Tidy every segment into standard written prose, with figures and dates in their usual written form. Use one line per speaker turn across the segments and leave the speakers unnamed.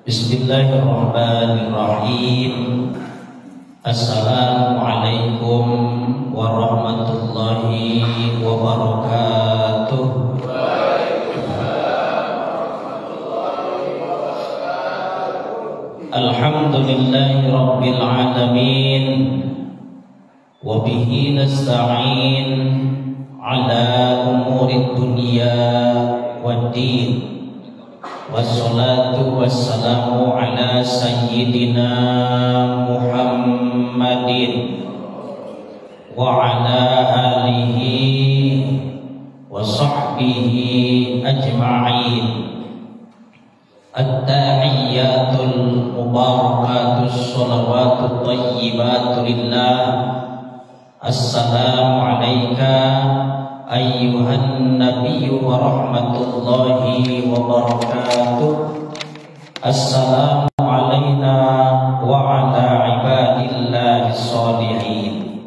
Bismillahirrahmanirrahim. Assalamualaikum warahmatullahi wabarakatuh. Alhamdulillahi rabbil alamin. Wa bihi nasta'in ala umurid dunya waddin. Wassalatu wassalamu ala sayyidina Muhammadin wa ala alihi wa sahbihi ajma'in. At-tahiyyatul mubarakatus shalawatut thayyibatu lillah. Assalamu alayka ayyuhan nabiyyu wa rahmatullahi wa barakatuh. Assalamu alayna wa ala ibadillahi sholihin.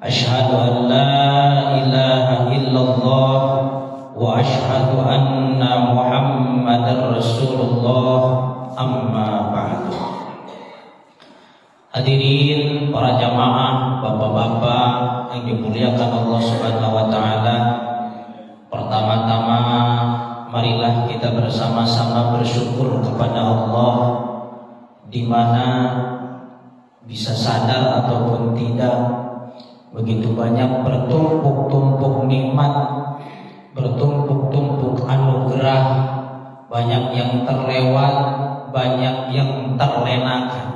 Ashhadu an la ilaha illallah wa ashhadu anna muhammadar rasulullah, amma ba'du. Hadirin para jamaah, bapak-bapak yang dimuliakan Allah Subhanahu wa taala. Pertama-tama marilah kita bersama-sama bersyukur kepada Allah, di mana bisa sadar ataupun tidak, begitu banyak bertumpuk-tumpuk nikmat, bertumpuk-tumpuk anugerah, banyak yang terlewat, banyak yang terlenakan,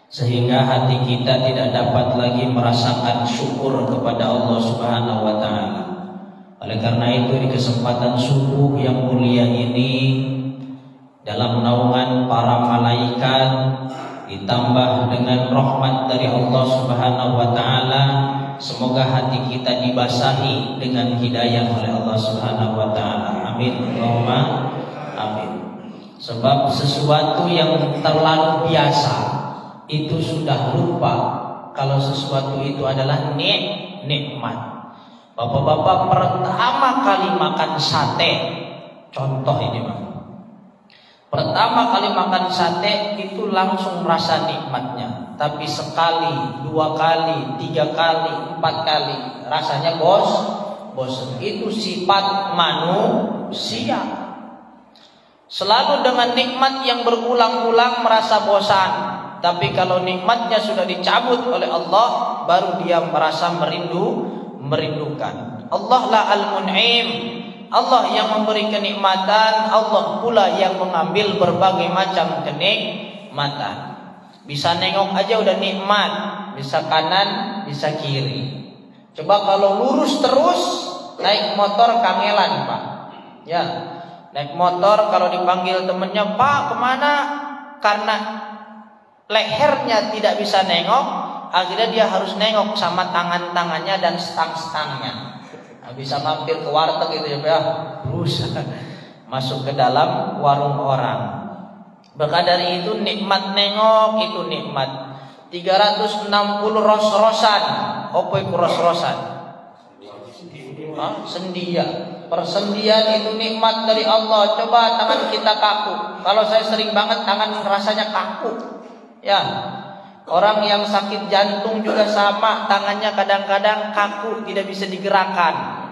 sehingga hati kita tidak dapat lagi merasakan syukur kepada Allah Subhanahu wa taala. Oleh karena itu, di kesempatan subuh yang mulia ini, dalam naungan para malaikat ditambah dengan rahmat dari Allah Subhanahu wa taala, semoga hati kita dibasahi dengan hidayah oleh Allah Subhanahu wa taala. Amin. Allahumma amin. Sebab sesuatu yang terlalu biasa itu sudah lupa kalau sesuatu itu adalah nikmat. Bapak-bapak pertama kali makan sate, contoh ini Pak. Pertama kali makan sate itu langsung merasa nikmatnya. Tapi sekali, dua kali, tiga kali, empat kali rasanya bosan. Itu sifat manusia. Selalu dengan nikmat yang berulang-ulang merasa bosan. Tapi kalau nikmatnya sudah dicabut oleh Allah, baru dia merasa merindukan. Allah lah al-mun'im, Allah yang memberi kenikmatan, Allah pula yang mengambil berbagai macam kenikmatan. Bisa nengok aja udah nikmat, bisa kanan, bisa kiri. Coba kalau lurus terus, naik motor kangelan Pak. Ya, naik motor kalau dipanggil temennya, Pak kemana? Karena lehernya tidak bisa nengok, akhirnya dia harus nengok sama tangan-tangannya dan stang-stangnya. Nah, bisa mampir ke warteg gitu ya, berusaha masuk ke dalam warung orang. Maka dari itu nikmat nengok itu nikmat. 360 ros-rosan. Apa itu ros-rosan? Sendia. Persendian itu nikmat dari Allah. Coba tangan kita kaku. Kalau saya sering banget tangan rasanya kaku. Ya, orang yang sakit jantung juga sama, tangannya kadang-kadang kaku, tidak bisa digerakkan.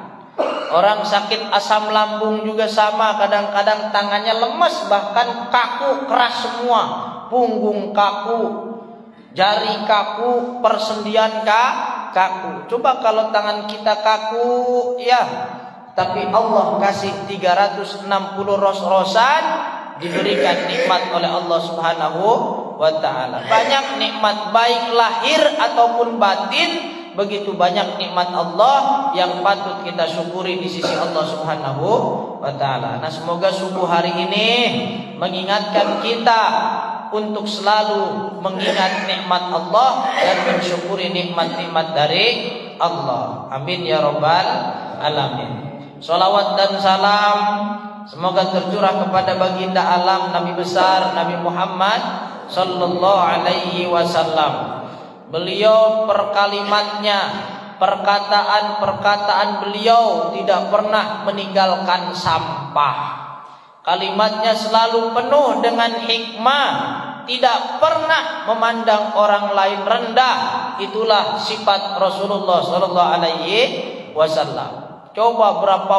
Orang sakit asam lambung juga sama, kadang-kadang tangannya lemas, bahkan kaku, keras semua. Punggung kaku, jari kaku, persendian kaku. Coba kalau tangan kita kaku, ya, tapi Allah kasih 360 ros-rosan, diberikan nikmat oleh Allah Subhanahu wa ta'ala. Banyak nikmat baik lahir ataupun batin. Begitu banyak nikmat Allah yang patut kita syukuri di sisi Allah Subhanahu wa ta'ala. Nah, semoga subuh hari ini mengingatkan kita untuk selalu mengingat nikmat Allah dan mensyukuri nikmat-nikmat dari Allah. Amin ya rabbal alamin. Salawat dan salam semoga tercurah kepada baginda alam Nabi besar Nabi Muhammad sallallahu alaihi wasallam. Beliau perkalimatnya, perkataan-perkataan beliau tidak pernah meninggalkan sampah. Kalimatnya selalu penuh dengan hikmah, tidak pernah memandang orang lain rendah. Itulah sifat Rasulullah sallallahu alaihi wasallam. Coba berapa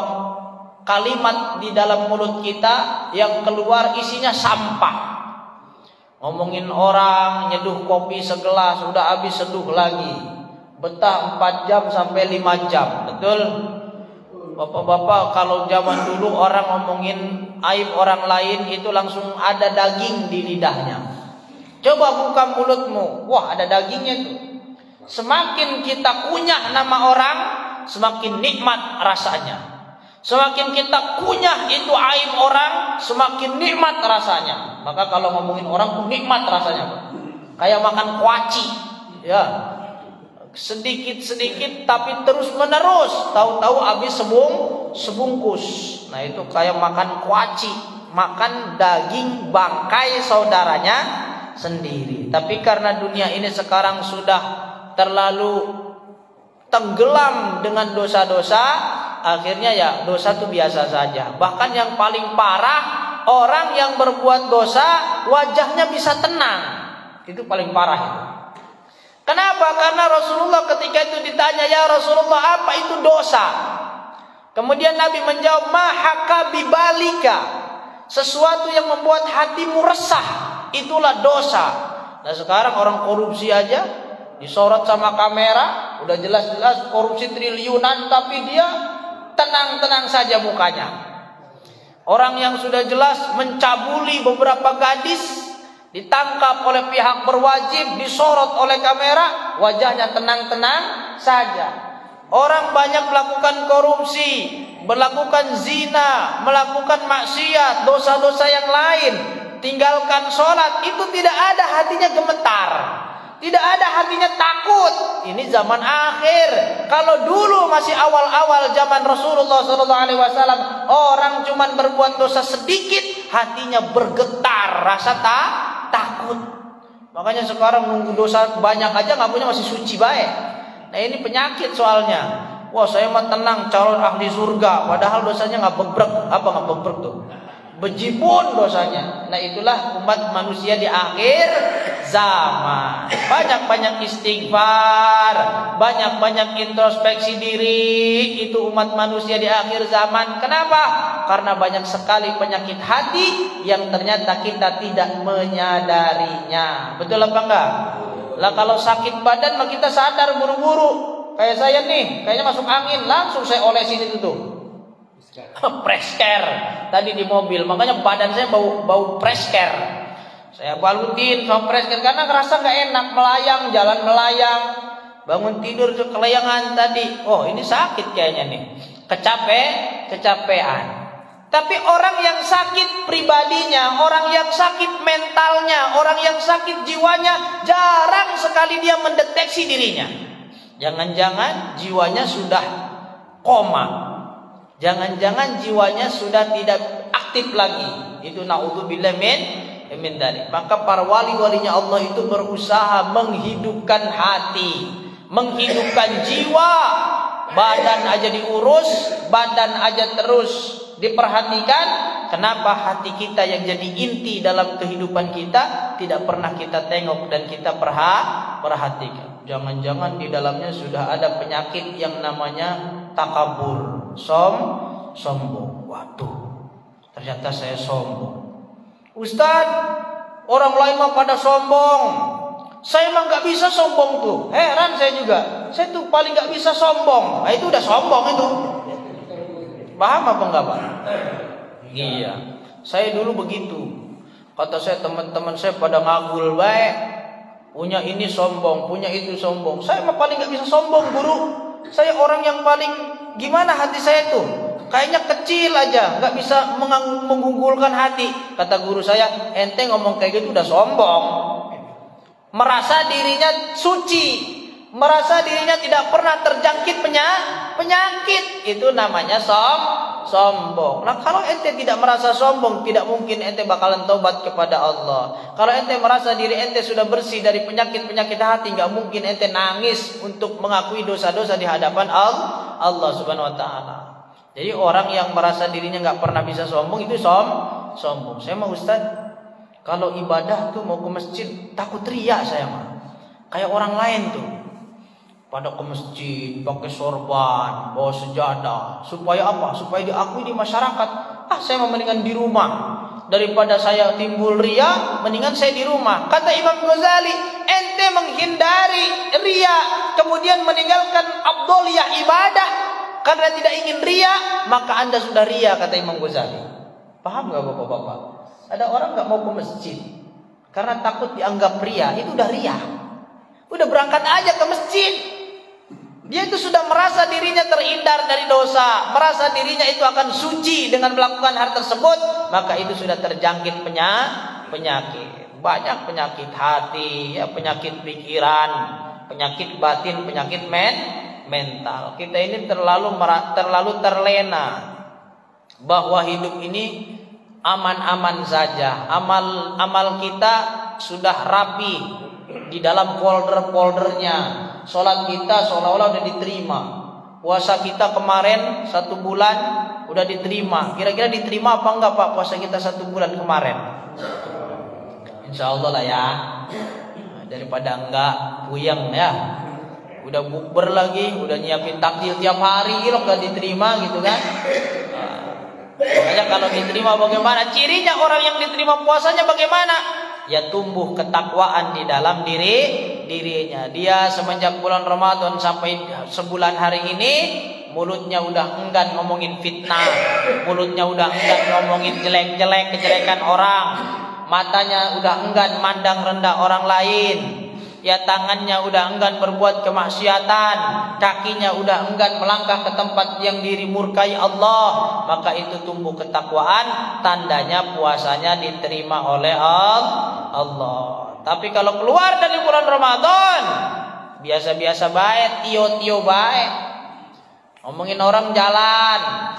kalimat di dalam mulut kita yang keluar isinya sampah. Ngomongin orang, nyeduh kopi segelas, udah habis seduh lagi. Betah 4 jam sampai 5 jam. Betul? Bapak-bapak, kalau zaman dulu orang ngomongin aib orang lain itu langsung ada daging di lidahnya. Coba buka mulutmu, wah ada dagingnya tuh. Semakin kita kunyah nama orang, semakin nikmat rasanya. Semakin kita kunyah itu aib orang, semakin nikmat rasanya. Maka kalau ngomongin orang tuh nikmat rasanya, kayak makan kuaci, ya. Sedikit-sedikit tapi terus menerus, tahu-tahu habis sebungkus. Nah itu kayak makan kuaci, makan daging bangkai saudaranya sendiri. Tapi karena dunia ini sekarang sudah terlalu tenggelam dengan dosa-dosa, akhirnya ya dosa itu biasa saja. Bahkan yang paling parah, orang yang berbuat dosa wajahnya bisa tenang. Itu paling parah itu. Kenapa? Karena Rasulullah ketika itu ditanya, ya Rasulullah apa itu dosa? Kemudian Nabi menjawab, mahaka bibalika, sesuatu yang membuat hatimu resah, itulah dosa. Nah sekarang orang korupsi aja disorot sama kamera, udah jelas-jelas korupsi triliunan, tapi dia tenang-tenang saja mukanya. Orang yang sudah jelas mencabuli beberapa gadis ditangkap oleh pihak berwajib, disorot oleh kamera, wajahnya tenang-tenang saja. Orang banyak melakukan korupsi, melakukan zina, melakukan maksiat, dosa-dosa yang lain, tinggalkan sholat, itu tidak ada hatinya gemetar, tidak ada hatinya takut. Ini zaman akhir. Kalau dulu masih awal-awal zaman Rasulullah SAW, orang cuma berbuat dosa sedikit, hatinya bergetar, rasa takut. Makanya sekarang nunggu dosa banyak aja ngakunya masih suci baik. Nah ini penyakit soalnya. Wah saya mah tenang calon ahli surga, padahal dosanya nggak bebrek. Apa nggak bebrek tuh? Bejibun dosanya. Nah itulah umat manusia di akhir zaman. Banyak-banyak istighfar, banyak-banyak introspeksi diri. Itu umat manusia di akhir zaman. Kenapa? Karena banyak sekali penyakit hati yang ternyata kita tidak menyadarinya. Betul apa enggak? Lah kalau sakit badan mah kita sadar buru-buru. Kayak saya nih, kayaknya masuk angin, langsung saya olesin itu tuh. Presker tadi di mobil, makanya badan saya bau presker. Saya balutin sama presker karena ngerasa nggak enak, melayang, jalan melayang, bangun tidur kelayangan tadi. Oh ini sakit kayaknya nih, kecapean. Tapi orang yang sakit pribadinya, orang yang sakit mentalnya, orang yang sakit jiwanya, jarang sekali dia mendeteksi dirinya. Jangan-jangan jiwanya sudah koma. Jangan-jangan jiwanya sudah tidak aktif lagi. Itu naudzubillah min dzalik. Maka para wali-walinya Allah itu berusaha menghidupkan hati, menghidupkan jiwa. Badan aja diurus, badan aja terus diperhatikan. Kenapa hati kita yang jadi inti dalam kehidupan kita tidak pernah kita tengok dan kita perhatikan? Jangan-jangan di dalamnya sudah ada penyakit yang namanya takabur, sombong. Waduh, ternyata saya sombong. Ustadz, orang lain mah pada sombong, saya mah nggak bisa sombong tuh. Heran saya juga, saya tuh paling nggak bisa sombong. Nah, itu udah sombong itu. Paham apa enggak Pak? Iya, saya dulu begitu. Kata saya teman-teman saya pada ngagul baik. Punya ini sombong, punya itu sombong. Saya mah paling gak bisa sombong guru. Saya orang yang paling gimana hati saya tuh, kayaknya kecil aja, gak bisa mengunggulkan hati. Kata guru saya, ente ngomong kayak gitu udah sombong. Merasa dirinya suci, merasa dirinya tidak pernah terjangkit penyakit. Itu namanya sombong. Nah kalau ente tidak merasa sombong, tidak mungkin ente bakalan taubat kepada Allah. Kalau ente merasa diri ente sudah bersih dari penyakit-penyakit hati, nggak mungkin ente nangis untuk mengakui dosa-dosa di hadapan Allah Subhanahu Wa Taala. Jadi orang yang merasa dirinya nggak pernah bisa sombong itu sombong. Saya mah Ustaz, kalau ibadah tuh mau ke masjid takut riya saya mah. Kayak orang lain tuh pada ke masjid pakai sorban, bawa sejadah, supaya apa? Supaya diakui di masyarakat. Saya mau mendingan di rumah. Daripada saya timbul riya, mendingan saya di rumah. Kata Imam Ghazali, ente menghindari riya, kemudian meninggalkan afdholiyah ibadah karena tidak ingin riya, maka anda sudah riya, kata Imam Ghazali. Paham gak bapak-bapak? Ada orang gak mau ke masjid karena takut dianggap riya, itu udah riya. Udah berangkat aja ke masjid. Dia itu sudah merasa dirinya terhindar dari dosa, merasa dirinya itu akan suci dengan melakukan hal tersebut, maka itu sudah terjangkit penyakit. Banyak penyakit hati, ya, penyakit pikiran, penyakit batin, penyakit mental. Kita ini terlalu terlena bahwa hidup ini aman-aman saja. Amal kita sudah rapi di dalam folder-foldernya. Sholat kita seolah-olah udah diterima. Puasa kita kemarin 1 bulan udah diterima. Kira-kira diterima apa enggak Pak puasa kita 1 bulan kemarin? Insya Allah lah ya. Daripada enggak puyeng ya. Udah bukber lagi, udah nyiapin takjil tiap hari, kok enggak diterima gitu kan? Makanya kalau diterima bagaimana? Cirinya orang yang diterima puasanya bagaimana? Ya tumbuh ketakwaan di dalam dirinya. Dia semenjak bulan Ramadan sampai sebulan hari ini, mulutnya udah enggan ngomongin fitnah, mulutnya udah enggan ngomongin jelek-jelek kejelekan orang, matanya udah enggan mandang rendah orang lain, ya tangannya udah enggan berbuat kemaksiatan, kakinya udah enggan melangkah ke tempat yang dimurkai Allah, maka itu tumbuh ketakwaan, tandanya puasanya diterima oleh Allah. Tapi kalau keluar dari bulan Ramadan, biasa-biasa baik, tio-tio baik, ngomongin orang jalan,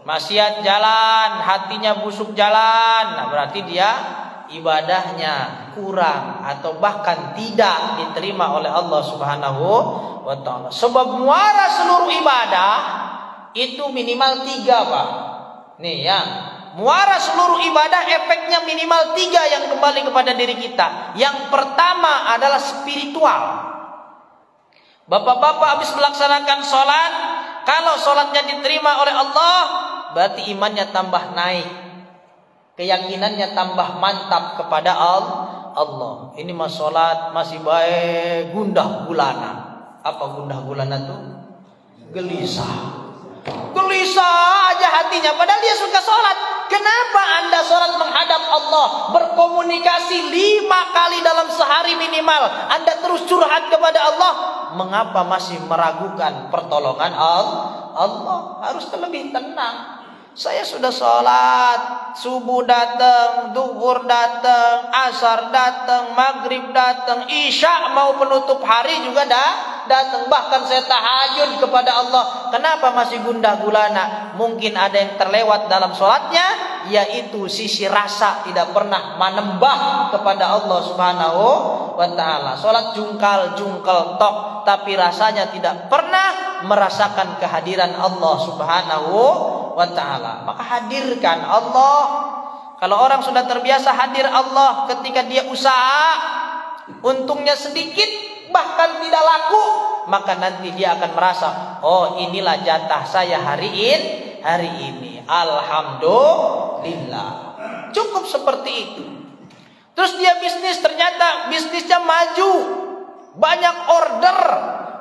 maksiat jalan, hatinya busuk jalan, nah berarti dia ibadahnya kurang atau bahkan tidak diterima oleh Allah Subhanahu wa ta'ala. Sebab muara seluruh ibadah itu minimal 3 Pak. Nih ya, muara seluruh ibadah efeknya minimal 3 yang kembali kepada diri kita. Yang pertama adalah spiritual. Bapak-bapak habis melaksanakan sholat, kalau sholatnya diterima oleh Allah, berarti imannya tambah naik, keyakinannya tambah mantap kepada Allah. Ini mas sholat masih baik, gundah gulana. Apa gundah gulana tuh? Gelisah aja hatinya, padahal dia suka sholat. Kenapa anda sholat menghadap Allah, berkomunikasi 5 kali dalam sehari minimal, anda terus curhat kepada Allah? Mengapa masih meragukan pertolongan Allah? Harus lebih tenang. Saya sudah sholat, subuh datang, duhur datang, asar datang, maghrib datang, isya mau penutup hari juga datang. Bahkan saya tahajud kepada Allah. Kenapa masih gundah gulana? Mungkin ada yang terlewat dalam sholatnya, yaitu sisi rasa tidak pernah menembah kepada Allah Subhanahu wa ta'ala. Sholat jungkal tok, tapi rasanya tidak pernah merasakan kehadiran Allah Subhanahu wa ta'ala. Maka hadirkan Allah. Kalau orang sudah terbiasa hadir Allah ketika dia usaha, untungnya sedikit bahkan tidak laku, maka nanti dia akan merasa, oh inilah jatah saya hari ini. Alhamdulillah. Cukup seperti itu. Terus dia bisnis, ternyata bisnisnya maju, banyak order,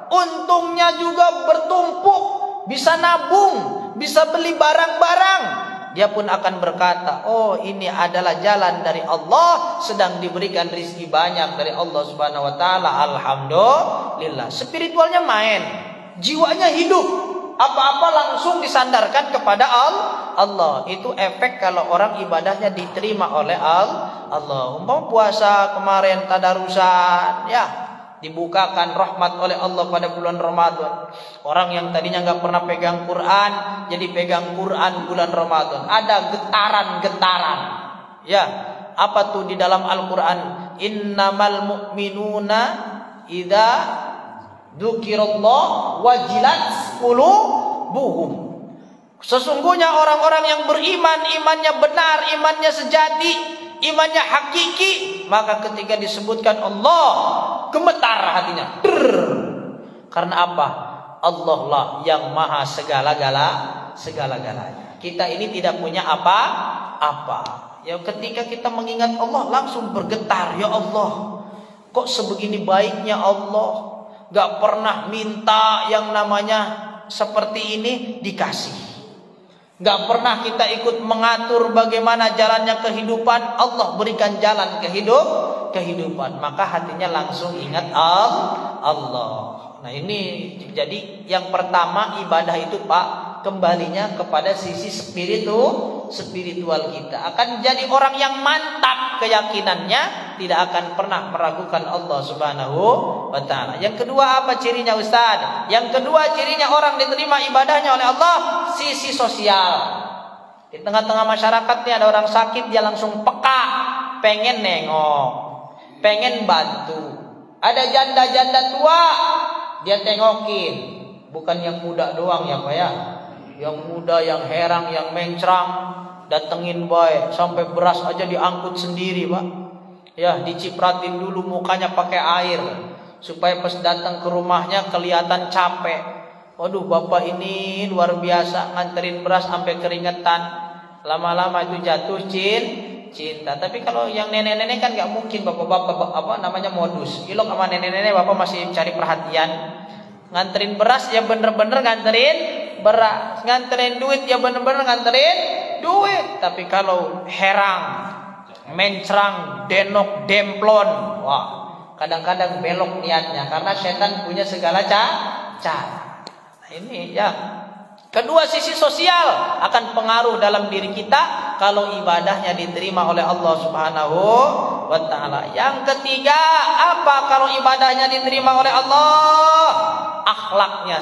untungnya juga bertumpuk, bisa nabung, bisa beli barang-barang. Dia pun akan berkata, oh ini adalah jalan dari Allah, sedang diberikan rezeki banyak dari Allah Subhanahu wa ta'ala. Alhamdulillah. Spiritualnya main, jiwanya hidup, apa-apa langsung disandarkan kepada Allah. Itu efek kalau orang ibadahnya diterima oleh Allah. Umpama puasa kemarin tadarusan, ya dibukakan rahmat oleh Allah pada bulan Ramadan. Orang yang tadinya nggak pernah pegang Quran, jadi pegang Quran bulan Ramadan. Ada getaran-getaran. Ya, apa tuh di dalam Al-Quran? Innamal mu'minuna idza dzukirallah wajilat qulubuhum. Sesungguhnya orang-orang yang beriman, imannya benar, imannya sejati, imannya hakiki, maka ketika disebutkan Allah, gemetar hatinya. Karena apa? Allah lah yang maha segala-galanya. Kita ini tidak punya apa-apa. Ya ketika kita mengingat Allah langsung bergetar, ya Allah, kok sebegini baiknya Allah, gak pernah minta yang namanya seperti ini dikasih. Gak pernah kita ikut mengatur bagaimana jalannya kehidupan, Allah berikan jalan kehidupan. Maka hatinya langsung ingat Allah. Nah ini jadi yang pertama ibadah itu Pak, kembalinya kepada sisi spiritual kita. Akan jadi orang yang mantap keyakinannya, tidak akan pernah meragukan Allah Subhanahu wa ta'ala. Yang kedua apa cirinya Ustaz? Yang kedua cirinya orang diterima ibadahnya oleh Allah, sisi sosial. Di tengah-tengah masyarakat nih ada orang sakit, dia langsung peka, pengen nengok, pengen bantu. Ada janda-janda tua, dia tengokin. Bukan yang muda doang ya Pak ya. Yang muda, yang herang, yang mencrang, datengin boy, sampai beras aja diangkut sendiri Pak. Ya, dicipratin dulu mukanya pakai air supaya pas datang ke rumahnya kelihatan capek. Waduh, bapak ini luar biasa, nganterin beras sampai keringetan. Lama-lama itu jatuh cinta. Tapi kalau yang nenek-nenek kan nggak mungkin bapak-bapak modus. Ilok sama nenek-nenek bapak masih cari perhatian. Nganterin beras ya bener-bener nganterin beras, nganterin duit ya bener-bener nganterin duit. Tapi kalau herang, mencrang, denok, demplon, wah, kadang-kadang belok niatnya karena setan punya segala cara. Nah, ini ya. Kedua, sisi sosial akan pengaruh dalam diri kita kalau ibadahnya diterima oleh Allah Subhanahu wa ta'ala. Yang ketiga, apa kalau ibadahnya diterima oleh Allah? Akhlaknya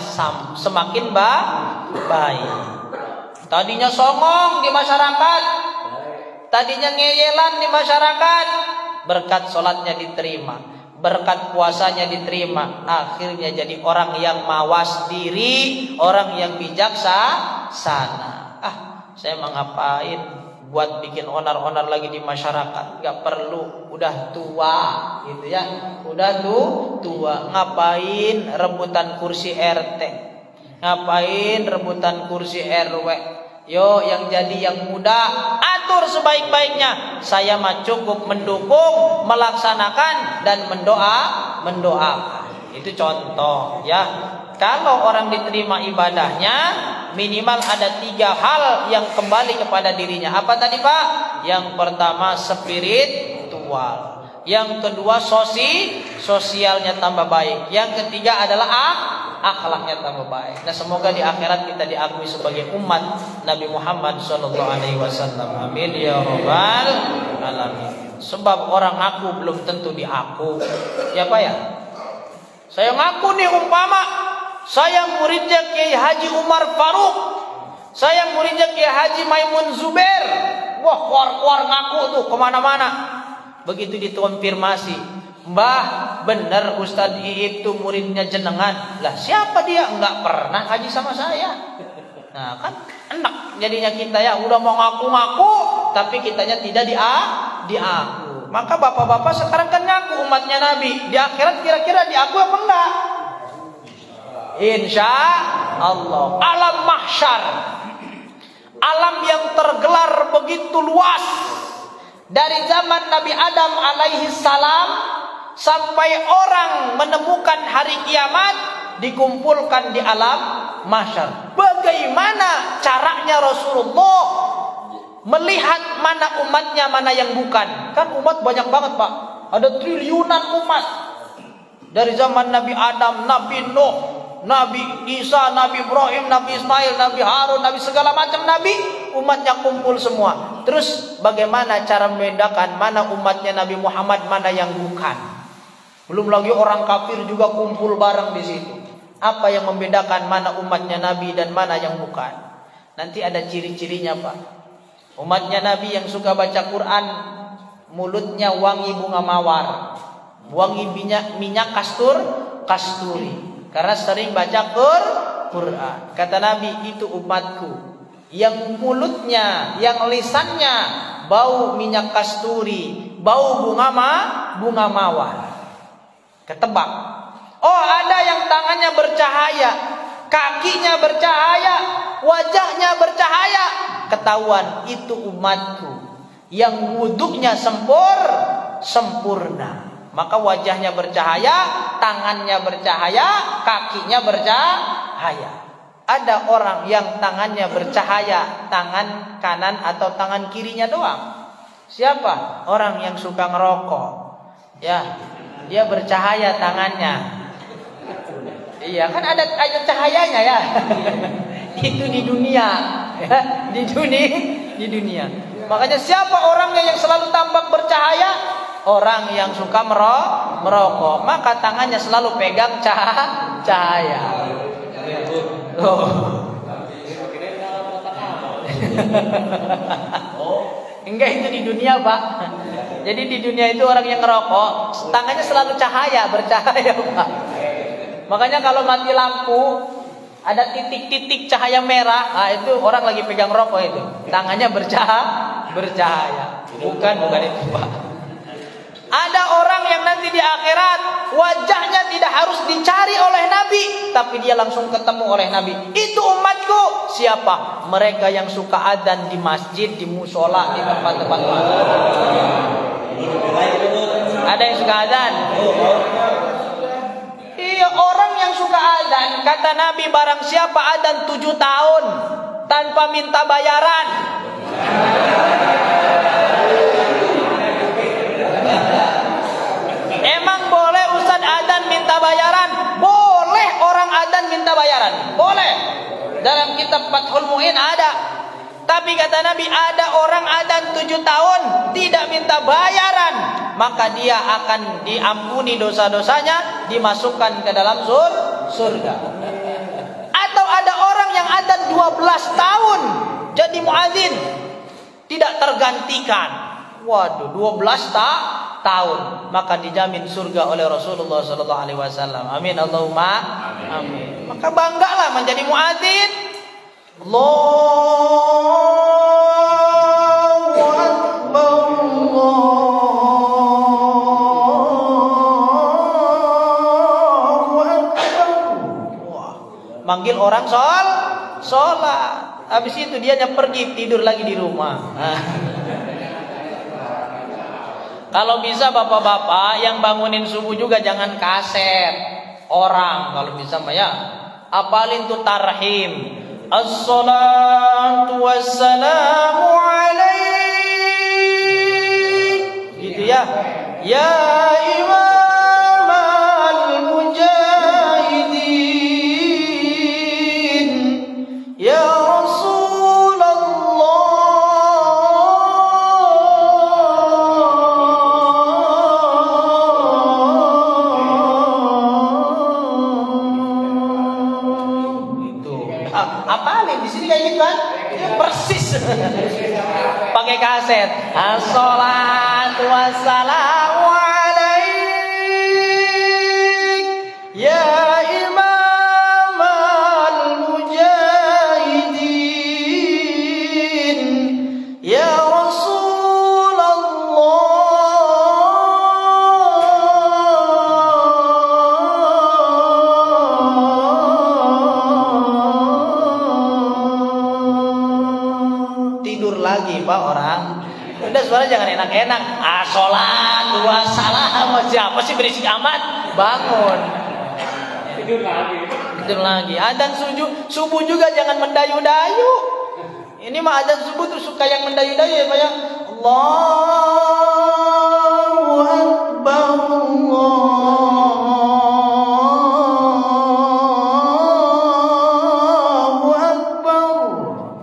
semakin baik. Tadinya songong di masyarakat, tadinya ngeyelan di masyarakat, berkat sholatnya diterima, berkat puasanya diterima, akhirnya jadi orang yang mawas diri, orang yang bijaksana. Saya mau ngapain buat bikin onar-onar lagi di masyarakat, gak perlu, udah tua gitu ya, udah tua, ngapain rebutan kursi RT, ngapain rebutan kursi RW. Yo, yang jadi yang muda atur sebaik-baiknya. Saya mah cukup mendukung, melaksanakan dan mendoakan. Itu contoh ya. Kalau orang diterima ibadahnya, minimal ada 3 hal yang kembali kepada dirinya. Apa tadi Pak? Yang pertama spiritual, yang kedua sosialnya tambah baik, yang ketiga adalah akhlaknya tambah baik. Nah, semoga di akhirat kita diakui sebagai umat Nabi Muhammad SAW. Amin ya rabbal alamin. Sebab orang ngaku belum tentu diaku. Ya Pak ya. Saya ngaku nih, umpama saya muridnya Kiai Haji Umar Faruk, saya muridnya Kiai Haji Maimun Zubair. Wah, keluar ngaku tuh kemana-mana. Begitu dikonfirmasi, Mbah, bener Ustadz Iip itu muridnya jenengan. Lah siapa dia? Enggak pernah haji sama saya. Nah kan enak jadinya kita ya, udah mau ngaku-ngaku tapi kitanya tidak diaku. Maka bapak-bapak sekarang kan ngaku umatnya Nabi. Di akhirat kira-kira diaku apa enggak? Insya Allah. Alam mahsyar, alam yang tergelar begitu luas, dari zaman Nabi Adam alaihi salam sampai orang menemukan hari kiamat, dikumpulkan di alam mahsyar. Bagaimana caranya Rasulullah melihat mana umatnya, mana yang bukan? Kan umat banyak banget Pak, ada triliunan umat. Dari zaman Nabi Adam, Nabi Nuh, Nabi Isa, Nabi Ibrahim, Nabi Ismail, Nabi Harun, Nabi segala macam Nabi, umatnya kumpul semua. Terus bagaimana cara membedakan mana umatnya Nabi Muhammad, mana yang bukan? Belum lagi orang kafir juga kumpul bareng di situ. Apa yang membedakan mana umatnya Nabi dan mana yang bukan? Nanti ada ciri-cirinya Pak. Umatnya Nabi yang suka baca Quran, mulutnya wangi bunga mawar, wangi minyak kasturi. Karena sering baca Quran. Kata Nabi, itu umatku. yang mulutnya, yang lisannya bau minyak kasturi, bau bunga mawar. Ketebak. Oh, ada yang tangannya bercahaya, kakinya bercahaya, wajahnya bercahaya. Ketahuan itu umatku yang wuduknya sempurna. Maka wajahnya bercahaya, tangannya bercahaya, kakinya bercahaya. Ada orang yang tangannya bercahaya, tangan kanan atau tangan kirinya doang. Siapa? Orang yang suka ngerokok. Ya, dia bercahaya tangannya. Iya, kan ada cahayanya ya. Itu di dunia, ya, di dunia. Makanya siapa orangnya yang selalu tampak bercahaya? Orang yang suka merokok, maka tangannya selalu pegang cahaya. Oh. Enggak, itu di dunia, Pak. Jadi di dunia itu orang yang ngerokok, tangannya selalu bercahaya, Pak. Makanya kalau mati lampu, ada titik-titik cahaya merah, nah itu orang lagi pegang rokok itu. Tangannya bercahaya. Bukan itu, Pak. Ada orang yang nanti di akhirat wajahnya tidak harus dicari oleh Nabi, tapi dia langsung ketemu oleh Nabi. Itu umatku. Siapa? Mereka yang suka adzan di masjid, di musola, di tempat-tempat. Ada yang suka adzan? Iya, orang yang suka adzan, kata Nabi, barang siapa adzan 7 tahun tanpa minta bayaran, emang boleh Ustaz adzan minta bayaran? Boleh orang adzan minta bayaran. Boleh. Dalam kitab Fathul Mu'in ada. Tapi kata Nabi, ada orang adzan 7 tahun tidak minta bayaran, maka dia akan diampuni dosa-dosanya, dimasukkan ke dalam surga. Atau ada orang yang adzan 12 tahun jadi muadzin, tidak tergantikan. Waduh, 12 tahun, maka dijamin surga oleh Rasulullah sallallahu alaihi wasallam. Amin Allahumma amin. Maka banggalah menjadi muadzin. Allahu akbar, Allahu akbar. Wah, manggil orang sholat. Habis itu dia pergi tidur lagi di rumah. Kalau bisa bapak-bapak yang bangunin subuh juga jangan kaset orang. Kalau bisa ya, apalin tuh tarhim. Assalatu wassalamu alaik. Gitu ya. Ya imam al-mujahidin, ya pakai kaset. Assalatu wassalamu alaik ya imam al-mujahidin, ya lagi Pak orang. Udah suara jangan enak-enak. Sholat wassalam, siapa sih berisik amat? Bangun. Tidur lagi. Adzan subuh juga jangan mendayu-dayu. Ini mah adzan subuh tuh suka yang mendayu-dayu ya Pak ya. Allahu akbar, Allahu akbar.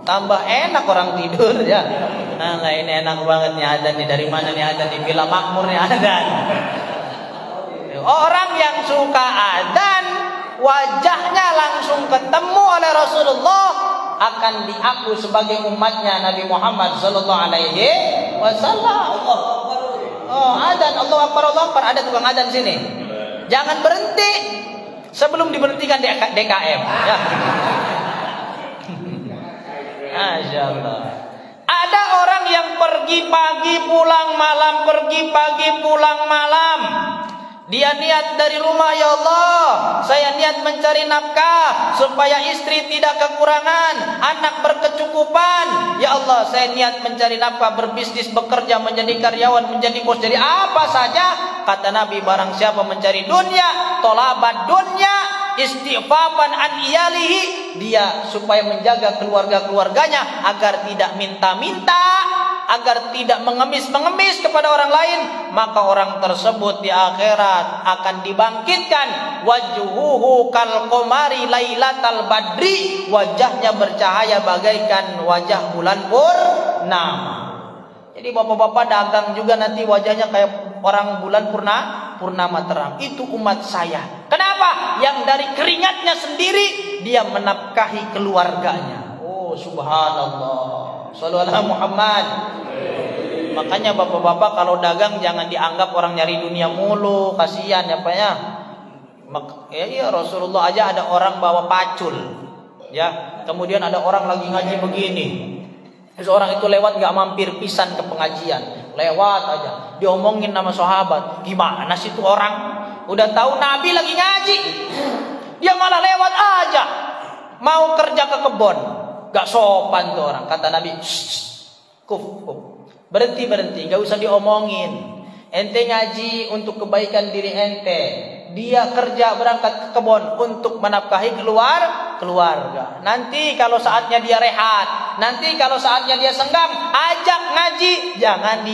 Tambah enak orang tidur ya. Nah, ini enak banget nih adzan nih. Dari mana nih adzan? Di Villa Makmur nih adzan. Orang yang suka adzan, wajahnya langsung ketemu oleh Rasulullah, akan diaku sebagai umatnya Nabi Muhammad sallallahu alaihi wasallam. Oh, adzan Allahu akbar, Allahu akbar. Ada tukang adzan sini. Jangan berhenti sebelum diberhentikan DKM ya. Masya Allah. Ada orang yang pergi pagi pulang malam, pergi pagi pulang malam. Dia niat dari rumah, ya Allah, saya niat mencari nafkah supaya istri tidak kekurangan, anak berkecukupan. Ya Allah, saya niat mencari nafkah, berbisnis, bekerja, menjadi karyawan, menjadi bos, jadi apa saja. Kata Nabi, barang siapa mencari dunia, tolabat dunia, istighfafan an iyalihi, dia supaya menjaga keluarga-keluarganya agar tidak minta-minta, agar tidak mengemis-mengemis kepada orang lain, maka orang tersebut di akhirat akan dibangkitkan, wajhuhu kal qamari lailatal badri, wajahnya bercahaya bagaikan wajah bulan purnama. Jadi bapak-bapak dagang juga nanti wajahnya kayak orang bulan purnama terang. Itu umat saya. Kenapa? Yang dari keringatnya sendiri dia menafkahi keluarganya. Oh subhanallah. Shallallahu alaihi Muhammad. Makanya bapak-bapak kalau dagang jangan dianggap orang nyari dunia mulu, kasihan ya Pak ya. Ya Rasulullah aja ada orang bawa pacul, ya. Kemudian ada orang lagi ngaji begini. Seorang itu lewat gak mampir pisan ke pengajian, lewat aja, diomongin nama sahabat. Gimana sih itu orang? Udah tahu Nabi lagi ngaji, dia malah lewat aja, mau kerja ke kebon. Gak sopan tuh orang. Kata Nabi, kuf. Berhenti, gak usah diomongin. Ente ngaji untuk kebaikan diri ente. Dia kerja berangkat ke kebun untuk menafkahi keluarga. Nanti kalau saatnya dia rehat, nanti kalau saatnya dia senggang, ajak ngaji. Jangan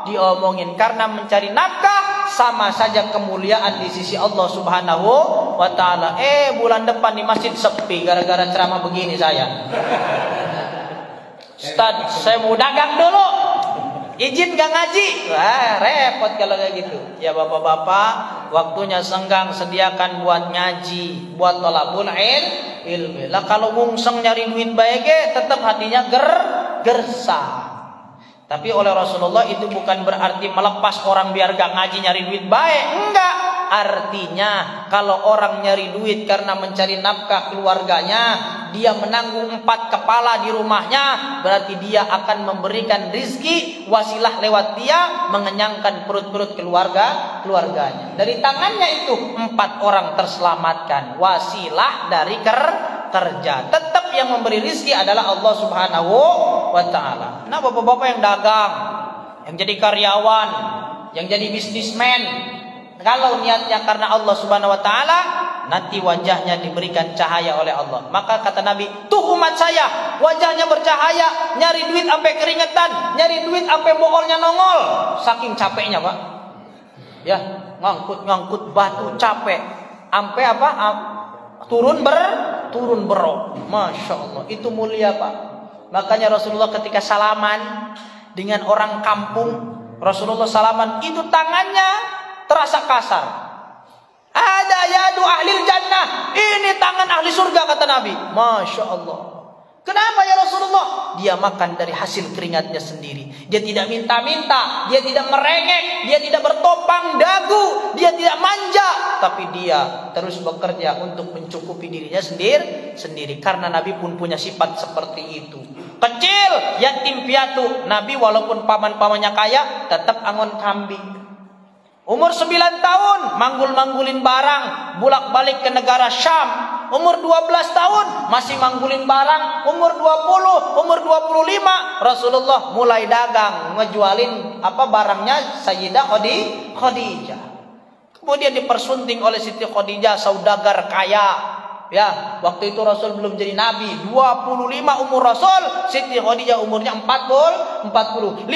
diomongin. Karena mencari nafkah sama saja kemuliaan di sisi Allah Subhanahu wa ta'ala. Bulan depan di masjid sepi gara-gara ceramah begini saya. Ustaz, saya mau dagang dulu. Izin gak ngaji? Wah, repot kalau kayak gitu. Ya bapak-bapak, waktunya senggang sediakan buat ngaji, buat thalabul ilmi. Lah kalau mungseng nyari duit baik, tetap hatinya gersah. Tapi oleh Rasulullah itu bukan berarti melepas orang biar gak ngaji nyari duit baik. Enggak. Artinya kalau orang nyari duit karena mencari nafkah keluarganya, dia menanggung 4 kepala di rumahnya, berarti dia akan memberikan rizki wasilah lewat dia mengenyangkan perut-perut keluarganya. Dari tangannya itu 4 orang terselamatkan, wasilah dari kerja. Tetap yang memberi rizki adalah Allah Subhanahu wa ta'ala. Nah bapak-bapak yang dagang, yang jadi karyawan, yang jadi bisnismen, kalau niatnya karena Allah Subhanahu wa ta'ala, nanti wajahnya diberikan cahaya oleh Allah. Maka kata Nabi, tuh umat saya wajahnya bercahaya, nyari duit sampai keringetan, nyari duit sampai boolnya nongol, saking capeknya Pak. Ya, ngangkut batu capek, sampai apa? Turun berok. Masya Allah, itu mulia Pak. Makanya Rasulullah ketika salaman dengan orang kampung, Rasulullah salaman itu tangannya terasa kasar. Ada yadu ahlil jannah, ini tangan ahli surga kata Nabi. Masya Allah. Kenapa ya Rasulullah? Dia makan dari hasil keringatnya sendiri. Dia tidak minta-minta, dia tidak merengek, dia tidak bertopang dagu, dia tidak manja, tapi dia terus bekerja untuk mencukupi dirinya sendiri. Karena Nabi pun punya sifat seperti itu. Kecil, yatim piatu, Nabi walaupun paman-pamannya kaya tetap angon kambing. Umur 9 tahun manggul-manggulin barang, bolak-balik ke negara Syam. Umur 12 tahun masih manggulin barang. Umur 20, umur 25 Rasulullah mulai dagang, ngejualin barangnya Sayyidah Khadijah. Kemudian dipersunting oleh Siti Khadijah, saudagar kaya. Ya, waktu itu Rasul belum jadi Nabi. 25 umur Rasul, Siti Khadijah umurnya 40. 15